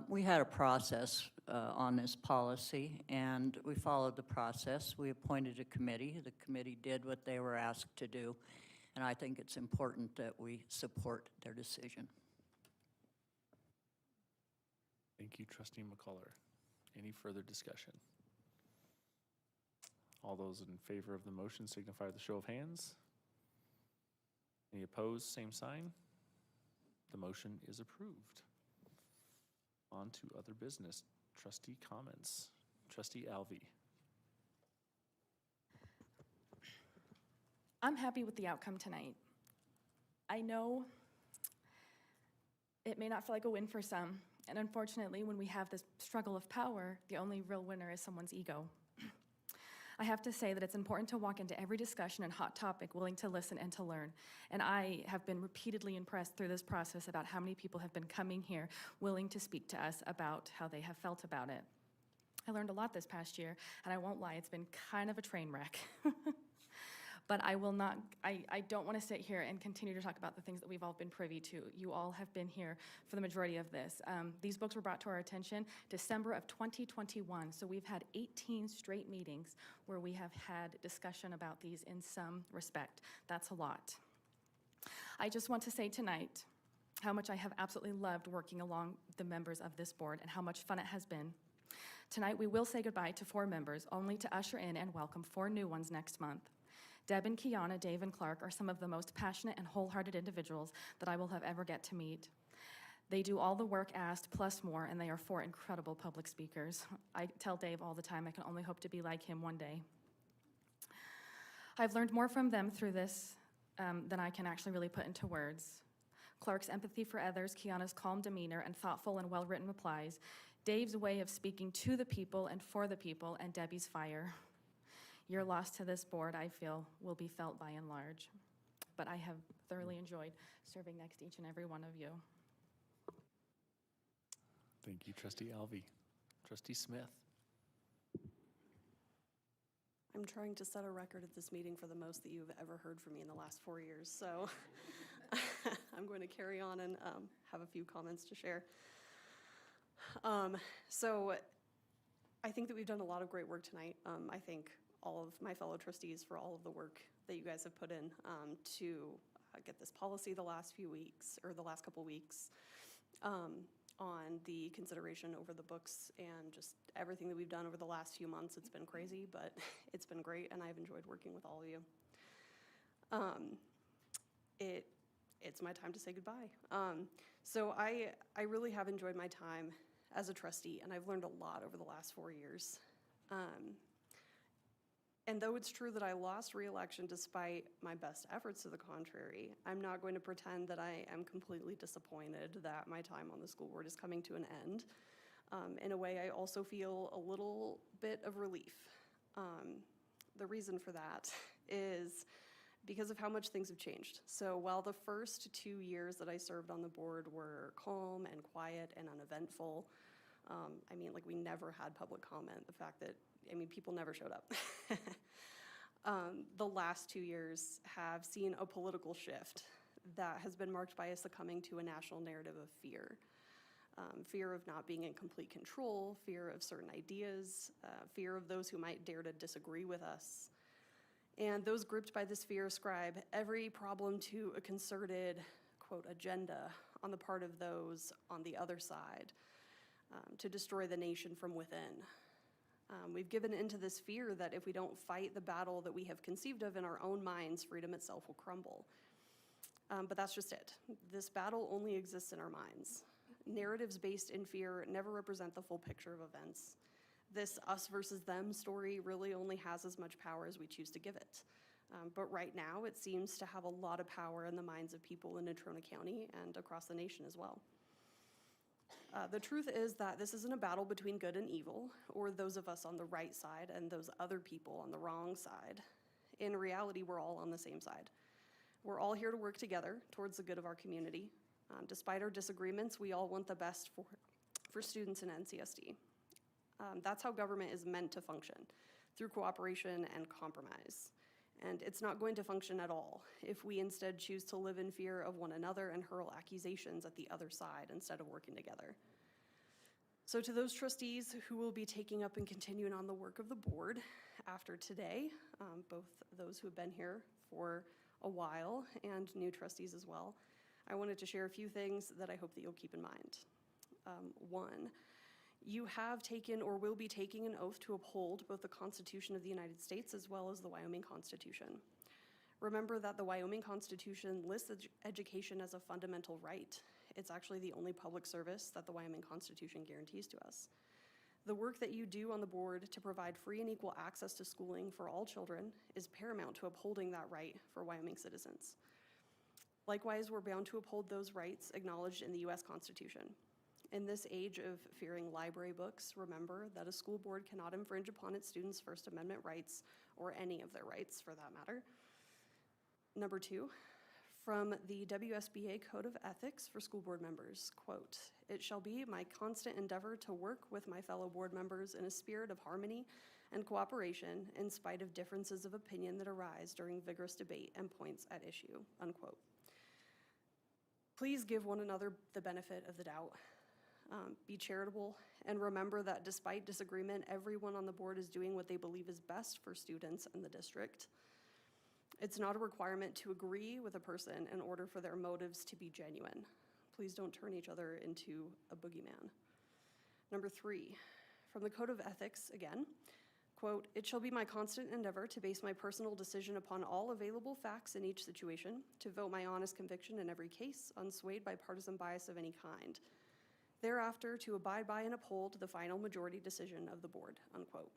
We had a process on this policy, and we followed the process. We appointed a committee. The committee did what they were asked to do, and I think it's important that we support their decision.
Thank you, Trustee McCullough. Any further discussion? All those in favor of the motion signify with a show of hands. Any opposed, same sign. The motion is approved. On to other business. Trustee comments. Trustee Alvey.
I'm happy with the outcome tonight. I know it may not feel like a win for some, and unfortunately, when we have this struggle of power, the only real winner is someone's ego. I have to say that it's important to walk into every discussion and hot topic willing to listen and to learn. And I have been repeatedly impressed through this process about how many people have been coming here willing to speak to us about how they have felt about it. I learned a lot this past year, and I won't lie, it's been kind of a train wreck. But I don't want to sit here and continue to talk about the things that we've all been privy to. You all have been here for the majority of this. These books were brought to our attention December of 2021, so we've had 18 straight meetings where we have had discussion about these in some respect. That's a lot. I just want to say tonight how much I have absolutely loved working along the members of this board and how much fun it has been. Tonight we will say goodbye to 4 members, only to usher in and welcome 4 new ones next month. Deb and Kiana, Dave and Clark are some of the most passionate and wholehearted individuals that I will have ever get to meet. They do all the work asked plus more, and they are 4 incredible public speakers. I tell Dave all the time I can only hope to be like him one day. I've learned more from them through this than I can actually really put into words. Clark's empathy for others, Kiana's calm demeanor and thoughtful and well-written replies, Dave's way of speaking to the people and for the people, and Debbie's fire. Your loss to this board, I feel, will be felt by and large. But I have thoroughly enjoyed serving next to each and every one of you.
Thank you, Trustee Alvey. Trustee Smith.
I'm trying to set a record at this meeting for the most that you've ever heard from me in the last 4 years, so I'm going to carry on and have a few comments to share. So I think that we've done a lot of great work tonight. I thank all of my fellow trustees for all of the work that you guys have put in to get this policy the last few weeks, or the last couple weeks, on the consideration over the books and just everything that we've done over the last few months. It's been crazy, but it's been great, and I've enjoyed working with all of you. It's my time to say goodbye. So I really have enjoyed my time as a trustee, and I've learned a lot over the last 4 years. And though it's true that I lost re-election despite my best efforts to the contrary, I'm not going to pretend that I am completely disappointed that my time on the school board is coming to an end. In a way, I also feel a little bit of relief. The reason for that is because of how much things have changed. So while the first 2 years that I served on the board were calm and quiet and uneventful, I mean, like, we never had public comment. The fact that, I mean, people never showed up. The last 2 years have seen a political shift that has been marked by a succumbing to a national narrative of fear. Fear of not being in complete control, fear of certain ideas, fear of those who might dare to disagree with us. And those gripped by this fear ascribe every problem to a concerted, quote, agenda on the part of those on the other side to destroy the nation from within. We've given into this fear that if we don't fight the battle that we have conceived of in our own minds, freedom itself will crumble. But that's just it. This battle only exists in our minds. Narratives based in fear never represent the full picture of events. This us versus them story really only has as much power as we choose to give it. But right now, it seems to have a lot of power in the minds of people in Natrona County and across the nation as well. The truth is that this isn't a battle between good and evil, or those of us on the right side and those other people on the wrong side. In reality, we're all on the same side. We're all here to work together towards the good of our community. Despite our disagreements, we all want the best for students in NCSD. That's how government is meant to function, through cooperation and compromise. And it's not going to function at all if we instead choose to live in fear of one another and hurl accusations at the other side instead of working together. So to those trustees who will be taking up and continuing on the work of the board after today, both those who have been here for a while and new trustees as well, I wanted to share a few things that I hope that you'll keep in mind. One, you have taken or will be taking an oath to uphold both the Constitution of the United States as well as the Wyoming Constitution. Remember that the Wyoming Constitution lists education as a fundamental right. It's actually the only public service that the Wyoming Constitution guarantees to us. The work that you do on the board to provide free and equal access to schooling for all children is paramount to upholding that right for Wyoming citizens. Likewise, we're bound to uphold those rights acknowledged in the U.S. Constitution. In this age of fearing library books, remember that a school board cannot infringe upon its students' First Amendment rights, or any of their rights for that matter. Number 2, from the WSBA Code of Ethics for School Board Members, quote, "It shall be my constant endeavor to work with my fellow board members in a spirit of harmony and cooperation in spite of differences of opinion that arise during vigorous debate and points at issue," unquote. Please give one another the benefit of the doubt. Be charitable, and remember that despite disagreement, everyone on the board is doing what they believe is best for students and the district. It's not a requirement to agree with a person in order for their motives to be genuine. Please don't turn each other into a boogeyman. Number 3, from the Code of Ethics again, quote, "It shall be my constant endeavor to base my personal decision upon all available facts in each situation, to vote my honest conviction in every case, unswayed by partisan bias of any kind. Thereafter, to abide by and uphold the final majority decision of the board," unquote.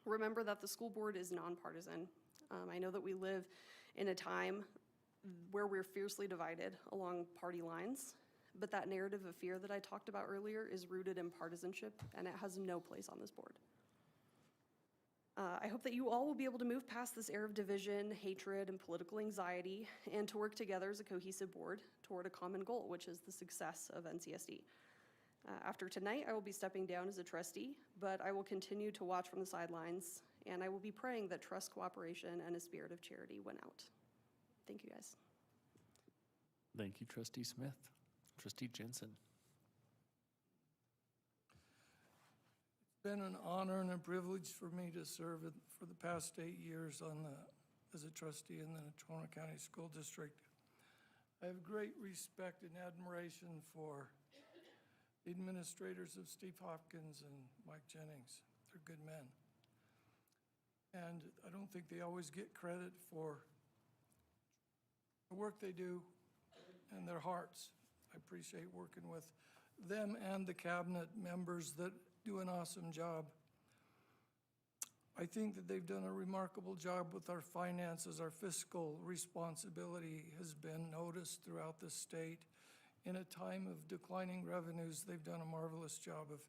Remember that the school board is nonpartisan. I know that we live in a time where we're fiercely divided along party lines, but that narrative of fear that I talked about earlier is rooted in partisanship, and it has no place on this board. I hope that you all will be able to move past this air of division, hatred, and political anxiety, and to work together as a cohesive board toward a common goal, which is the success of NCSD. After tonight, I will be stepping down as a trustee, but I will continue to watch from the sidelines, and I will be praying that trust, cooperation, and a spirit of charity win out. Thank you, guys.
Thank you, Trustee Smith. Trustee Jensen.
It's been an honor and a privilege for me to serve for the past 8 years as a trustee in the Natrona County School District. I have great respect and admiration for the administrators of Steve Hopkins and Mike Jennings. They're good men. And I don't think they always get credit for the work they do and their hearts. I appreciate working with them and the cabinet members that do an awesome job. I think that they've done a remarkable job with our finances. Our fiscal responsibility has been noticed throughout the state. In a time of declining revenues, they've done a marvelous job of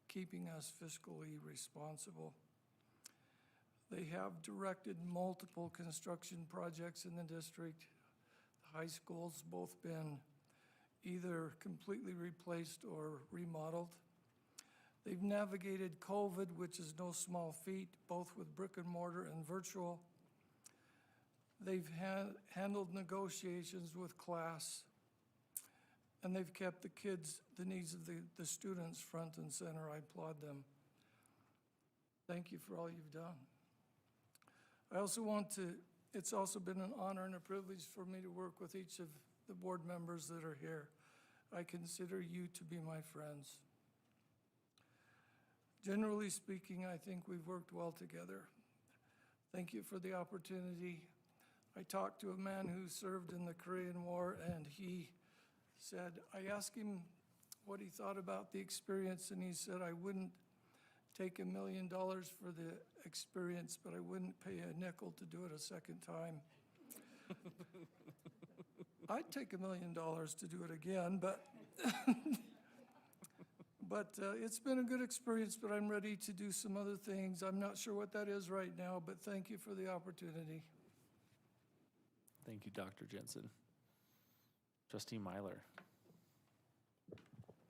keeping us fiscally responsible. They have directed multiple construction projects in the district. The high school's both been either completely replaced or remodeled. They've navigated COVID, which is no small feat, both with brick and mortar and virtual. They've handled negotiations with class, and they've kept the needs of the students front and center. I applaud them. Thank you for all you've done. It's also been an honor and a privilege for me to work with each of the board members that are here. I consider you to be my friends. Generally speaking, I think we've worked well together. Thank you for the opportunity. I talked to a man who served in the Korean War, and he said, I asked him what he thought about the experience, and he said, I wouldn't take $1 million for the experience, but I wouldn't pay a nickel to do it a second time. I'd take $1 million to do it again, but it's been a good experience, but I'm ready to do some other things. I'm not sure what that is right now, but thank you for the opportunity.
Thank you, Dr. Jensen. Trustee Myler.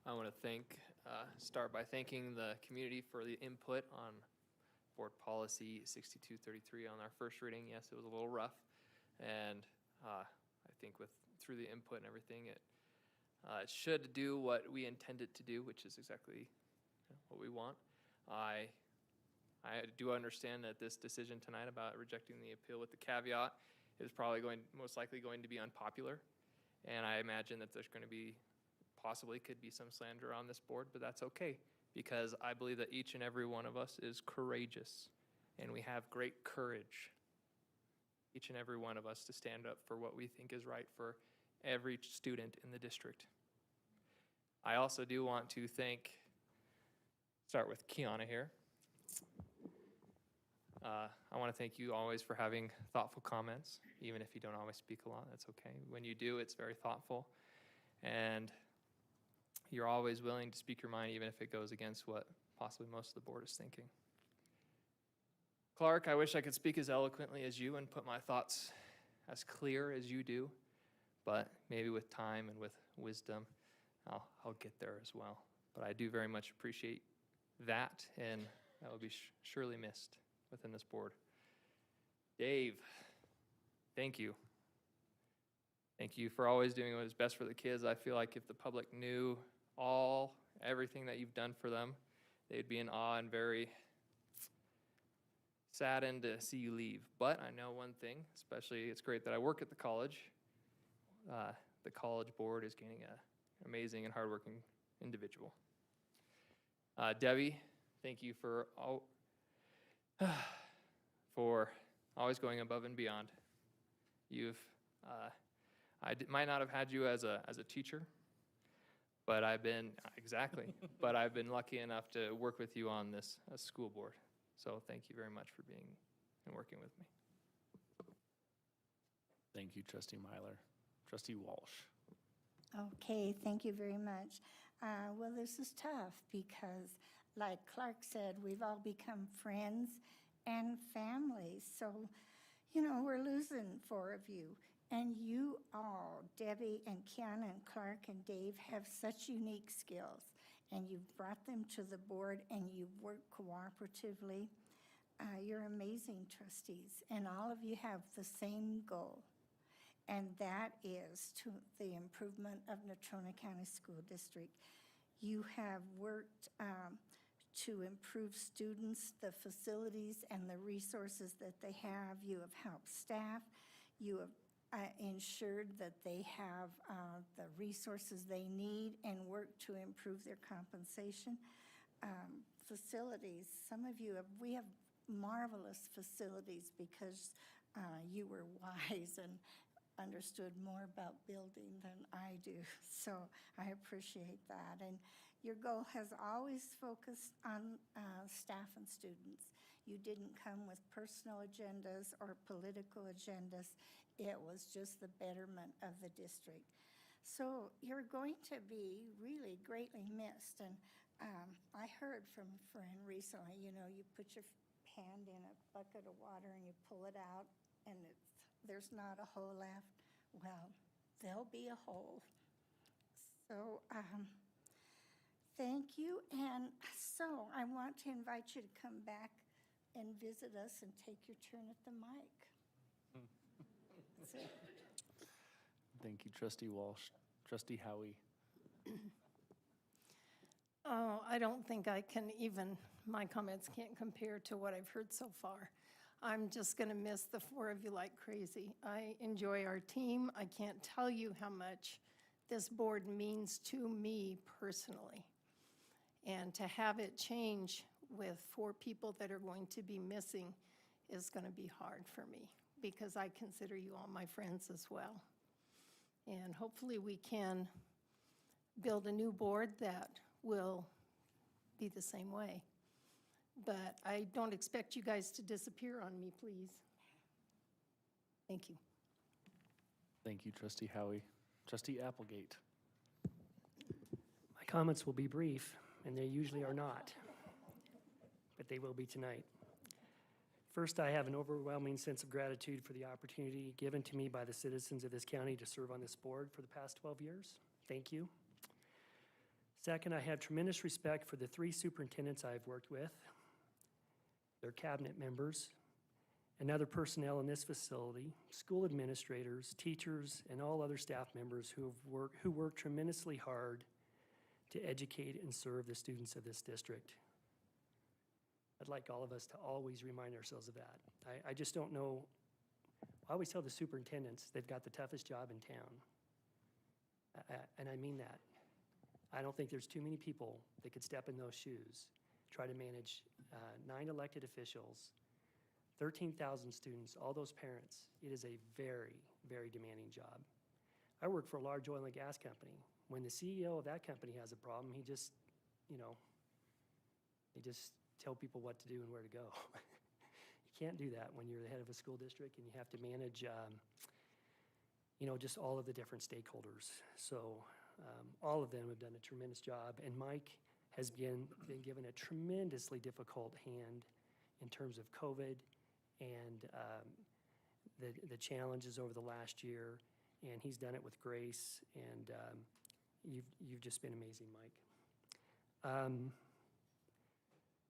I want to start by thanking the community for the input on Board Policy 6233 on our first reading. Yes, it was a little rough, and I think through the input and everything, it should do what we intend it to do, which is exactly what we want. I do understand that this decision tonight about rejecting the appeal with the caveat is probably most likely going to be unpopular, and I imagine that there's going to be could be some slander on this board, but that's okay, because I believe that each and every one of us is courageous, and we have great courage, each and every one of us, to stand up for what we think is right for every student in the district. I also do want to start with Kiana here. I want to thank you always for having thoughtful comments, even if you don't always speak a lot, that's okay. When you do, it's very thoughtful. And you're always willing to speak your mind, even if it goes against what possibly most of the board is thinking. Clark, I wish I could speak as eloquently as you and put my thoughts as clear as you do, but maybe with time and with wisdom, I'll get there as well. But I do very much appreciate that, and that will be surely missed within this board. Dave, thank you. Thank you for always doing what is best for the kids. I feel like if the public knew everything that you've done for them, they'd be in awe and very saddened to see you leave. But I know one thing, especially it's great that I work at the college. The college board is gaining an amazing and hardworking individual. Debbie, thank you for always going above and beyond. Might not have had you as a teacher, but I've been lucky enough to work with you on this school board. So thank you very much for being and working with me.
Thank you, Trustee Myler. Trustee Walsh.
Okay, thank you very much. Well, this is tough because, like Clark said, we've all become friends and family. So, we're losing 4 of you. And you all, Debbie and Kiana and Clark and Dave, have such unique skills. And you've brought them to the board and you've worked cooperatively. You're amazing trustees. And all of you have the same goal. And that is to the improvement of Natrona County School District. You have worked to improve students, the facilities and the resources that they have. You have helped staff. You have ensured that they have the resources they need and work to improve their compensation. Facilities, some of you we have marvelous facilities because you were wise and understood more about building than I do. So I appreciate that. And your goal has always focused on staff and students. You didn't come with personal agendas or political agendas. It was just the betterment of the district. So you're going to be really greatly missed. And I heard from a friend recently, you put your hand in a bucket of water and you pull it out and there's not a hole left. Well, there'll be a hole. So thank you. And so I want to invite you to come back and visit us and take your turn at the mic. That's it.
Thank you, Trustee Walsh. Trustee Howie.
Oh, I don't think my comments can't compare to what I've heard so far. I'm just going to miss the 4 of you like crazy. I enjoy our team. I can't tell you how much this board means to me personally. And to have it change with 4 people that are going to be missing is going to be hard for me because I consider you all my friends as well. And hopefully we can build a new board that will be the same way. But I don't expect you guys to disappear on me, please. Thank you.
Thank you, Trustee Howie. Trustee Applegate.
My comments will be brief, and they usually are not, but they will be tonight. First, I have an overwhelming sense of gratitude for the opportunity given to me by the citizens of this county to serve on this board for the past 12 years. Thank you. Second, I have tremendous respect for the 3 superintendents I've worked with, their cabinet members, and other personnel in this facility, school administrators, teachers, and all other staff members who work tremendously hard to educate and serve the students of this district. I'd like all of us to always remind ourselves of that. I just don't know. I always tell the superintendents they've got the toughest job in town. And I mean that. I don't think there's too many people that could step in those shoes, try to manage 9 elected officials, 13,000 students, all those parents. It is a very, very demanding job. I work for a large oil and gas company. When the CEO of that company has a problem, he just tell people what to do and where to go. You can't do that when you're the head of a school district and you have to manage, just all of the different stakeholders. So All of them have done a tremendous job, and Mike has been given a tremendously difficult hand in terms of COVID and the challenges over the last year, and he's done it with grace, and you've just been amazing, Mike.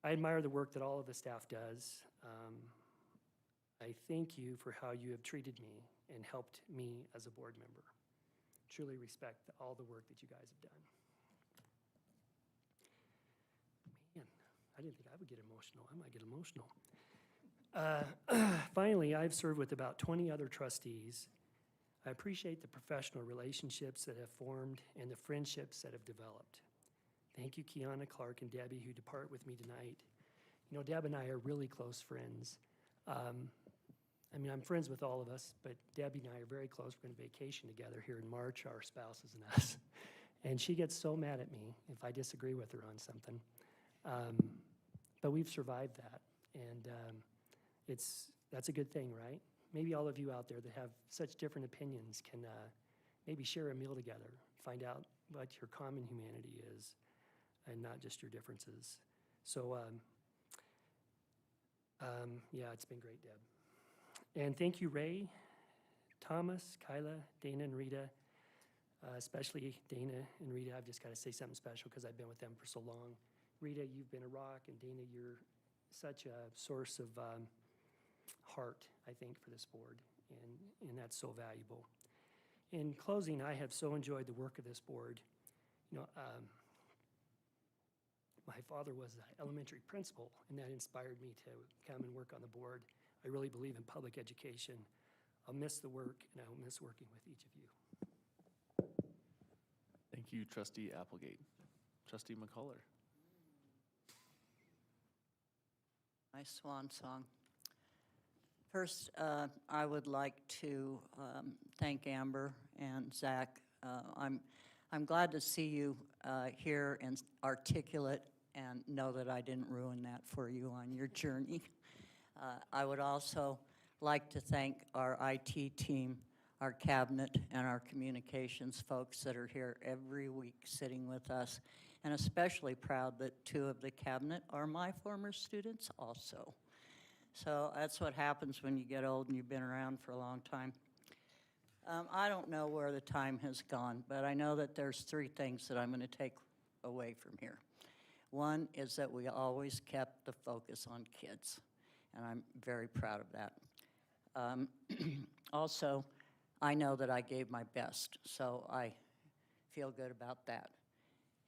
I admire the work that all of the staff does. I thank you for how you have treated me and helped me as a board member. Truly respect all the work that you guys have done. Man, I didn't think I would get emotional. I might get emotional. Finally, I've served with about 20 other trustees. I appreciate the professional relationships that have formed and the friendships that have developed. Thank you, Kiana, Clark, and Debbie, who depart with me tonight. You know, Deb and I are really close friends. I mean, I'm friends with all of us, but Debbie and I are very close. We're going to vacation together here in March, our spouses and us. And she gets so mad at me if I disagree with her on something. But we've survived that, and that's a good thing, right? Maybe all of you out there that have such different opinions can maybe share a meal together, find out what your common humanity is, and not just your differences. So, yeah, it's been great, Deb. And thank you, Ray, Thomas, Kyla, Dana, and Rita, especially Dana and Rita. I've just got to say something special because I've been with them for so long. Rita, you've been a rock, and Dana, you're such a source of heart, I think, for this board, and that's so valuable. In closing, I have so enjoyed the work of this board. You know, my father was an elementary principal, and that inspired me to come and work on the board. I really believe in public education. I'll miss the work, and I will miss working with each of you.
Thank you, Trustee Applegate. Trustee McCullough.
My swan song. First, I would like to thank Amber and Zach. I'm glad to see you here and articulate and know that I didn't ruin that for you on your journey. I would also like to thank our IT team, our cabinet, and our communications folks that are here every week sitting with us, and especially proud that 2 of the cabinet are my former students also. So that's what happens when you get old and you've been around for a long time. I don't know where the time has gone, but I know that there's 3 things that I'm going to take away from here. One is that we always kept the focus on kids, and I'm very proud of that. Also, I know that I gave my best, so I feel good about that.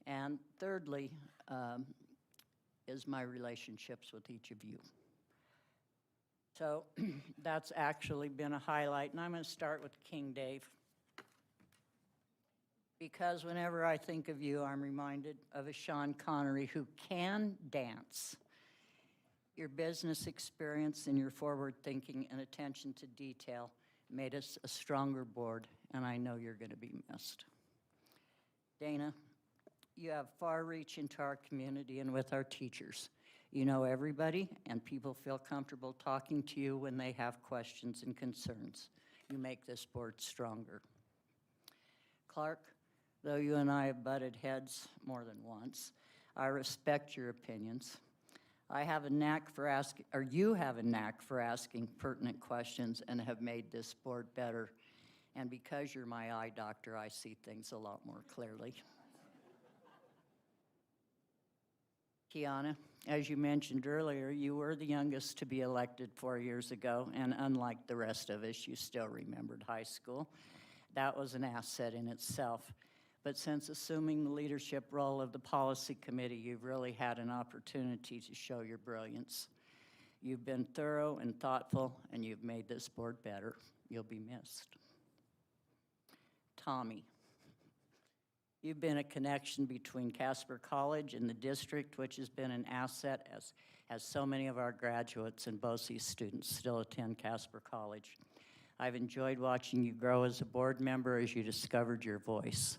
And thirdly, is my relationships with each of you. So that's actually been a highlight, and I'm going to start with King Dave. Because whenever I think of you, I'm reminded of a Sean Connery who can dance. Your business experience and your forward thinking and attention to detail made us a stronger board, and I know you're going to be missed. Dana, you have far reach into our community and with our teachers. You know everybody, and people feel comfortable talking to you when they have questions and concerns. You make this board stronger. Clark, though you and I have butted heads more than once, I respect your opinions. I have a knack for asking, or you have a knack for asking pertinent questions and have made this board better. And because you're my eye doctor, I see things a lot more clearly. Kiana, as you mentioned earlier, you were the youngest to be elected 4 years ago, and unlike the rest of us, you still remembered high school. That was an asset in itself. But since assuming the leadership role of the policy committee, you've really had an opportunity to show your brilliance. You've been thorough and thoughtful, and you've made this board better. You'll be missed. Tommy, you've been a connection between Casper College and the district, which has been an asset as so many of our graduates and BOCES students still attend Casper College. I've enjoyed watching you grow as a board member as you discovered your voice.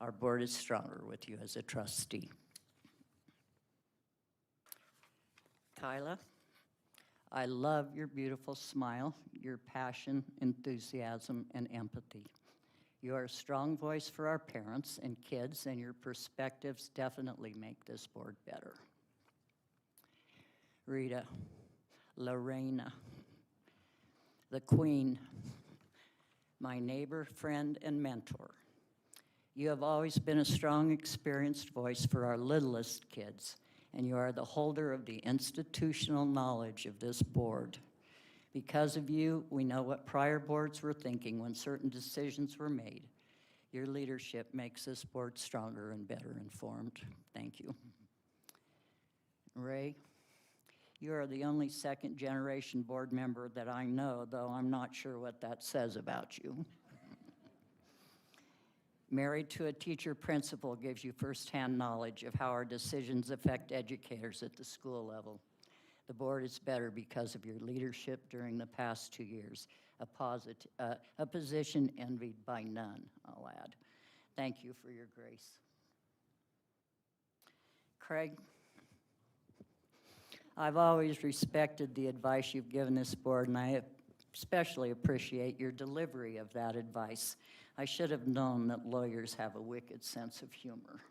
Our board is stronger with you as a trustee. Kyla, I love your beautiful smile, your passion, enthusiasm, and empathy. You are a strong voice for our parents and kids, and your perspectives definitely make this board better. Rita, Lorena, the Queen, my neighbor, friend, and mentor. You have always been a strong, experienced voice for our littlest kids, and you are the holder of the institutional knowledge of this board. Because of you, we know what prior boards were thinking when certain decisions were made. Your leadership makes this board stronger and better informed. Thank you. Ray, you are the only second-generation board member that I know, though I'm not sure what that says about you. Married to a teacher principal gives you firsthand knowledge of how our decisions affect educators at the school level. The board is better because of your leadership during the past 2 years, a position envied by none, I'll add. Thank you for your grace. Craig, I've always respected the advice you've given this board, and I especially appreciate your delivery of that advice. I should have known that lawyers have a wicked sense of humor.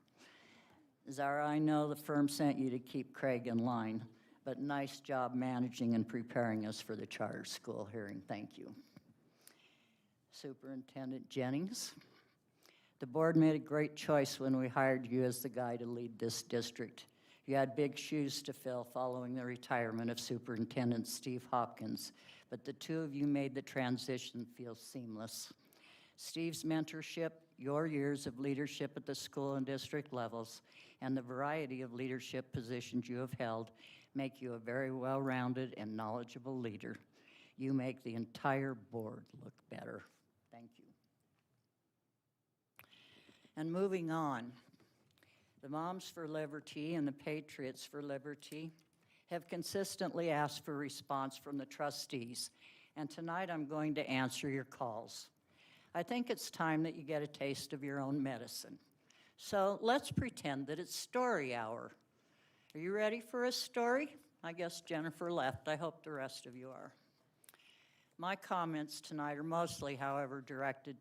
Zara, I know the firm sent you to keep Craig in line, but nice job managing and preparing us for the charter school hearing. Thank you. Superintendent Jennings, the board made a great choice when we hired you as the guy to lead this district. You had big shoes to fill following the retirement of Superintendent Steve Hopkins, but the two of you made the transition feel seamless. Steve's mentorship, your years of leadership at the school and district levels, and the variety of leadership positions you have held make you a very well-rounded and knowledgeable leader. You make the entire board look better. Thank you. And moving on, the Moms for Liberty and the Patriots for Liberty have consistently asked for a response from the trustees, and tonight I'm going to answer your calls. I think it's time that you get a taste of your own medicine. So let's pretend that it's story hour. Are you ready for a story? I guess Jennifer left. I hope the rest of you are. My comments tonight are mostly, however, directed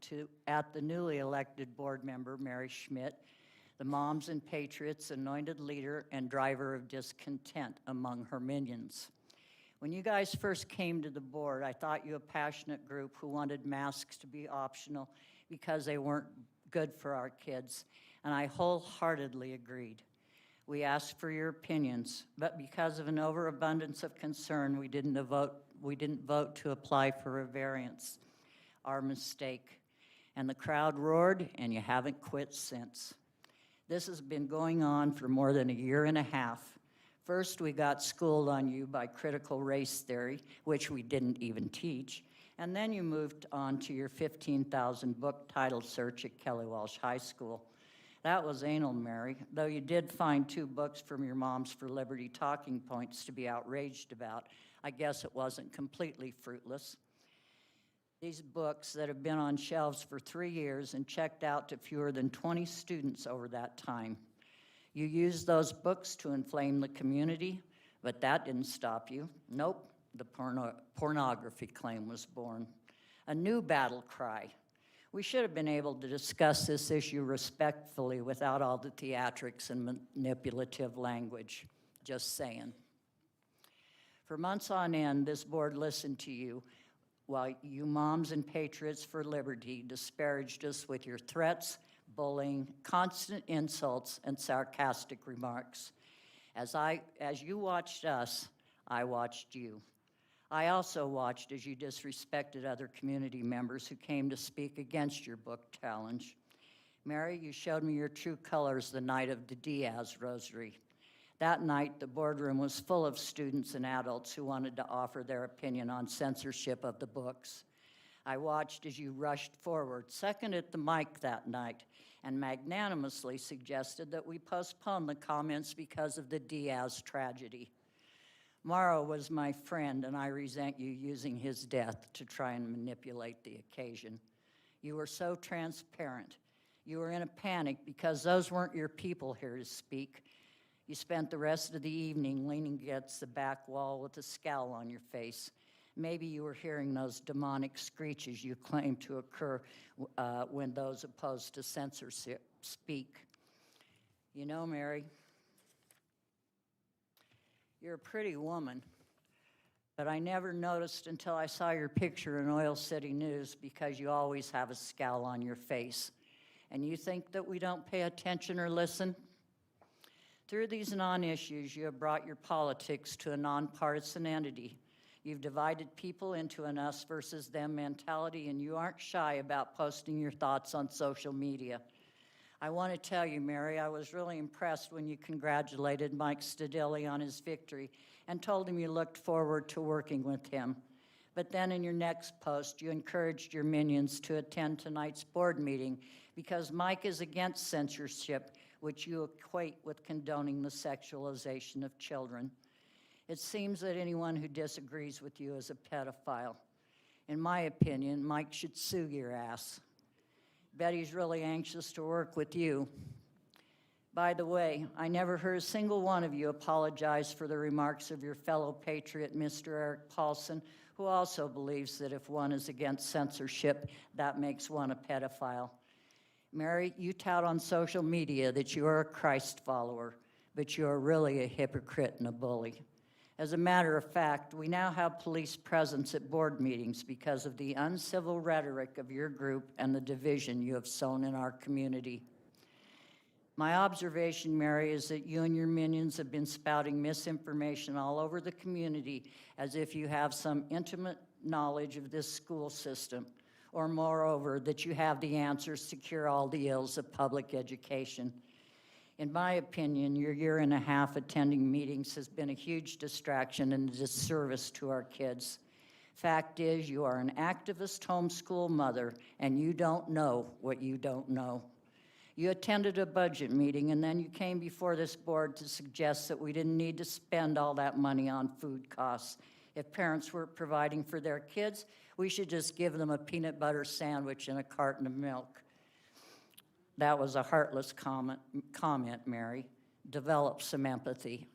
at the newly elected board member, Mary Schmidt, the Moms and Patriots anointed leader and driver of discontent among her minions. When you guys first came to the board, I thought you a passionate group who wanted masks to be optional because they weren't good for our kids, and I wholeheartedly agreed. We asked for your opinions, but because of an overabundance of concern, we didn't vote to apply for a variance. Our mistake. And the crowd roared, and you haven't quit since. This has been going on for more than a year and a half. First, we got schooled on you by critical race theory, which we didn't even teach, and then you moved on to your 15,000 book title search at Kelly Walsh High School. That was anal, Mary, though you did find 2 books from your Moms for Liberty talking points to be outraged about. I guess it wasn't completely fruitless. These books that have been on shelves for 3 years and checked out to fewer than 20 students over that time. You used those books to inflame the community, but that didn't stop you. Nope, the pornography claim was born. A new battle cry. We should have been able to discuss this issue respectfully without all the theatrics and manipulative language. Just saying. For months on end, this board listened to you while you Moms and Patriots for Liberty disparaged us with your threats, bullying, constant insults, and sarcastic remarks. As you watched us, I watched you. I also watched as you disrespected other community members who came to speak against your book challenge. Mary, you showed me your true colors the night of the Diaz Rosary. That night, the boardroom was full of students and adults who wanted to offer their opinion on censorship of the books. I watched as you rushed forward, second at the mic that night, and magnanimously suggested that we postpone the comments because of the Diaz tragedy. Morrow was my friend, and I resent you using his death to try and manipulate the occasion. You were so transparent. You were in a panic because those weren't your people here to speak. You spent the rest of the evening leaning against the back wall with a scowl on your face. Maybe you were hearing those demonic screeches you claim to occur when those opposed to censorship speak. You know, Mary, you're a pretty woman, but I never noticed until I saw your picture in Oil City News because you always have a scowl on your face. And you think that we don't pay attention or listen? Through these non-issues, you have brought your politics to a nonpartisan entity. You've divided people into an us versus them mentality, and you aren't shy about posting your thoughts on social media. I want to tell you, Mary, I was really impressed when you congratulated Mike Stadilli on his victory and told him you looked forward to working with him. But then in your next post, you encouraged your minions to attend tonight's board meeting because Mike is against censorship, which you equate with condoning the sexualization of children. It seems that anyone who disagrees with you is a pedophile. In my opinion, Mike should sue your ass. Betty's really anxious to work with you. By the way, I never heard a single one of you apologize for the remarks of your fellow patriot, Mr. Eric Paulson, who also believes that if one is against censorship, that makes one a pedophile. Mary, you tout on social media that you are a Christ follower, but you are really a hypocrite and a bully. As a matter of fact, we now have police presence at board meetings because of the uncivil rhetoric of your group and the division you have sown in our community. My observation, Mary, is that you and your minions have been spouting misinformation all over the community as if you have some intimate knowledge of this school system, or moreover, that you have the answers to cure all the ills of public education. In my opinion, your year and a half attending meetings has been a huge distraction and a disservice to our kids. Fact is, you are an activist homeschool mother, and you don't know what you don't know. You attended a budget meeting, and then you came before this board to suggest that we didn't need to spend all that money on food costs. If parents were providing for their kids, we should just give them a peanut butter sandwich and a carton of milk. That was a heartless comment, Mary. Develop some empathy.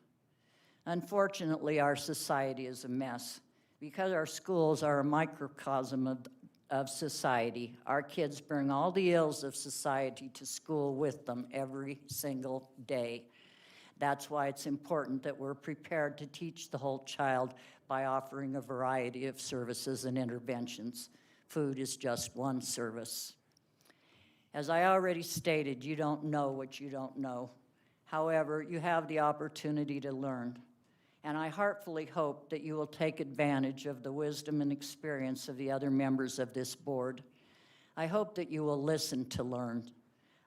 Unfortunately, our society is a mess. Because our schools are a microcosm of society, our kids bring all the ills of society to school with them every single day. That's why it's important that we're prepared to teach the whole child by offering a variety of services and interventions. Food is just one service. As I already stated, you don't know what you don't know. However, you have the opportunity to learn. And I heartfully hope that you will take advantage of the wisdom and experience of the other members of this board. I hope that you will listen to learn.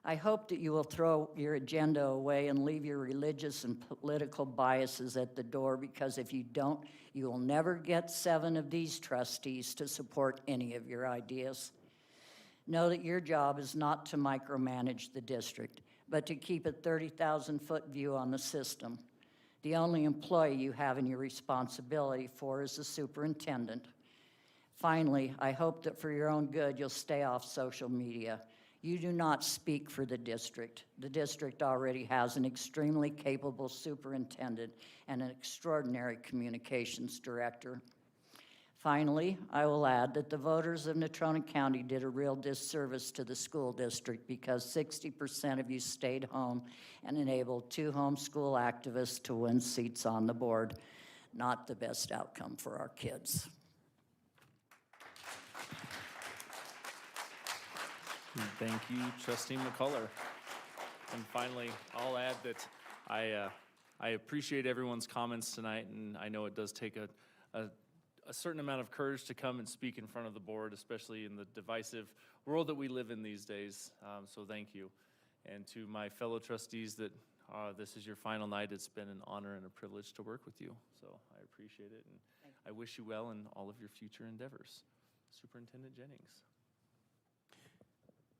I hope that you will throw your agenda away and leave your religious and political biases at the door, because if you don't, you will never get 7 of these trustees to support any of your ideas. Know that your job is not to micromanage the district, but to keep a 30,000-foot view on the system. The only employee you have any responsibility for is the superintendent. Finally, I hope that for your own good, you'll stay off social media. You do not speak for the district. The district already has an extremely capable superintendent and an extraordinary communications director. Finally, I will add that the voters of Natrona County did a real disservice to the school district because 60% of you stayed home and enabled 2 homeschool activists to win seats on the board. Not the best outcome for our kids.
Thank you, Trustee McCullough. And finally, I'll add that I appreciate everyone's comments tonight, and I know it does take a certain amount of courage to come and speak in front of the board, especially in the divisive world that we live in these days. So thank you. And to my fellow trustees that this is your final night, it's been an honor and a privilege to work with you. So I appreciate it, and I wish you well in all of your future endeavors. Superintendent Jennings.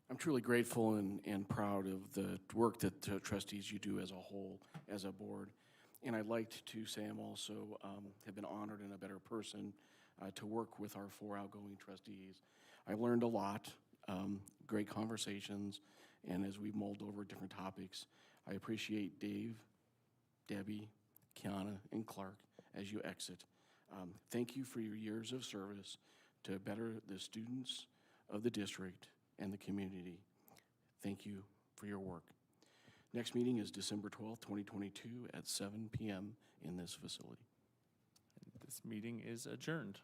I'm truly grateful and proud of the work that trustees you do as a whole, as a board. And I'd like to say I'm also have been honored and a better person to work with our 4 outgoing trustees. I learned a lot, great conversations, and as we mulled over different topics, I appreciate Dave, Debbie, Kiana, and Clark as you exit. Thank you for your years of service to better the students of the district and the community. Thank you for your work. Next meeting is December 12th, 2022 at 7 p.m. in this facility.
This meeting is adjourned.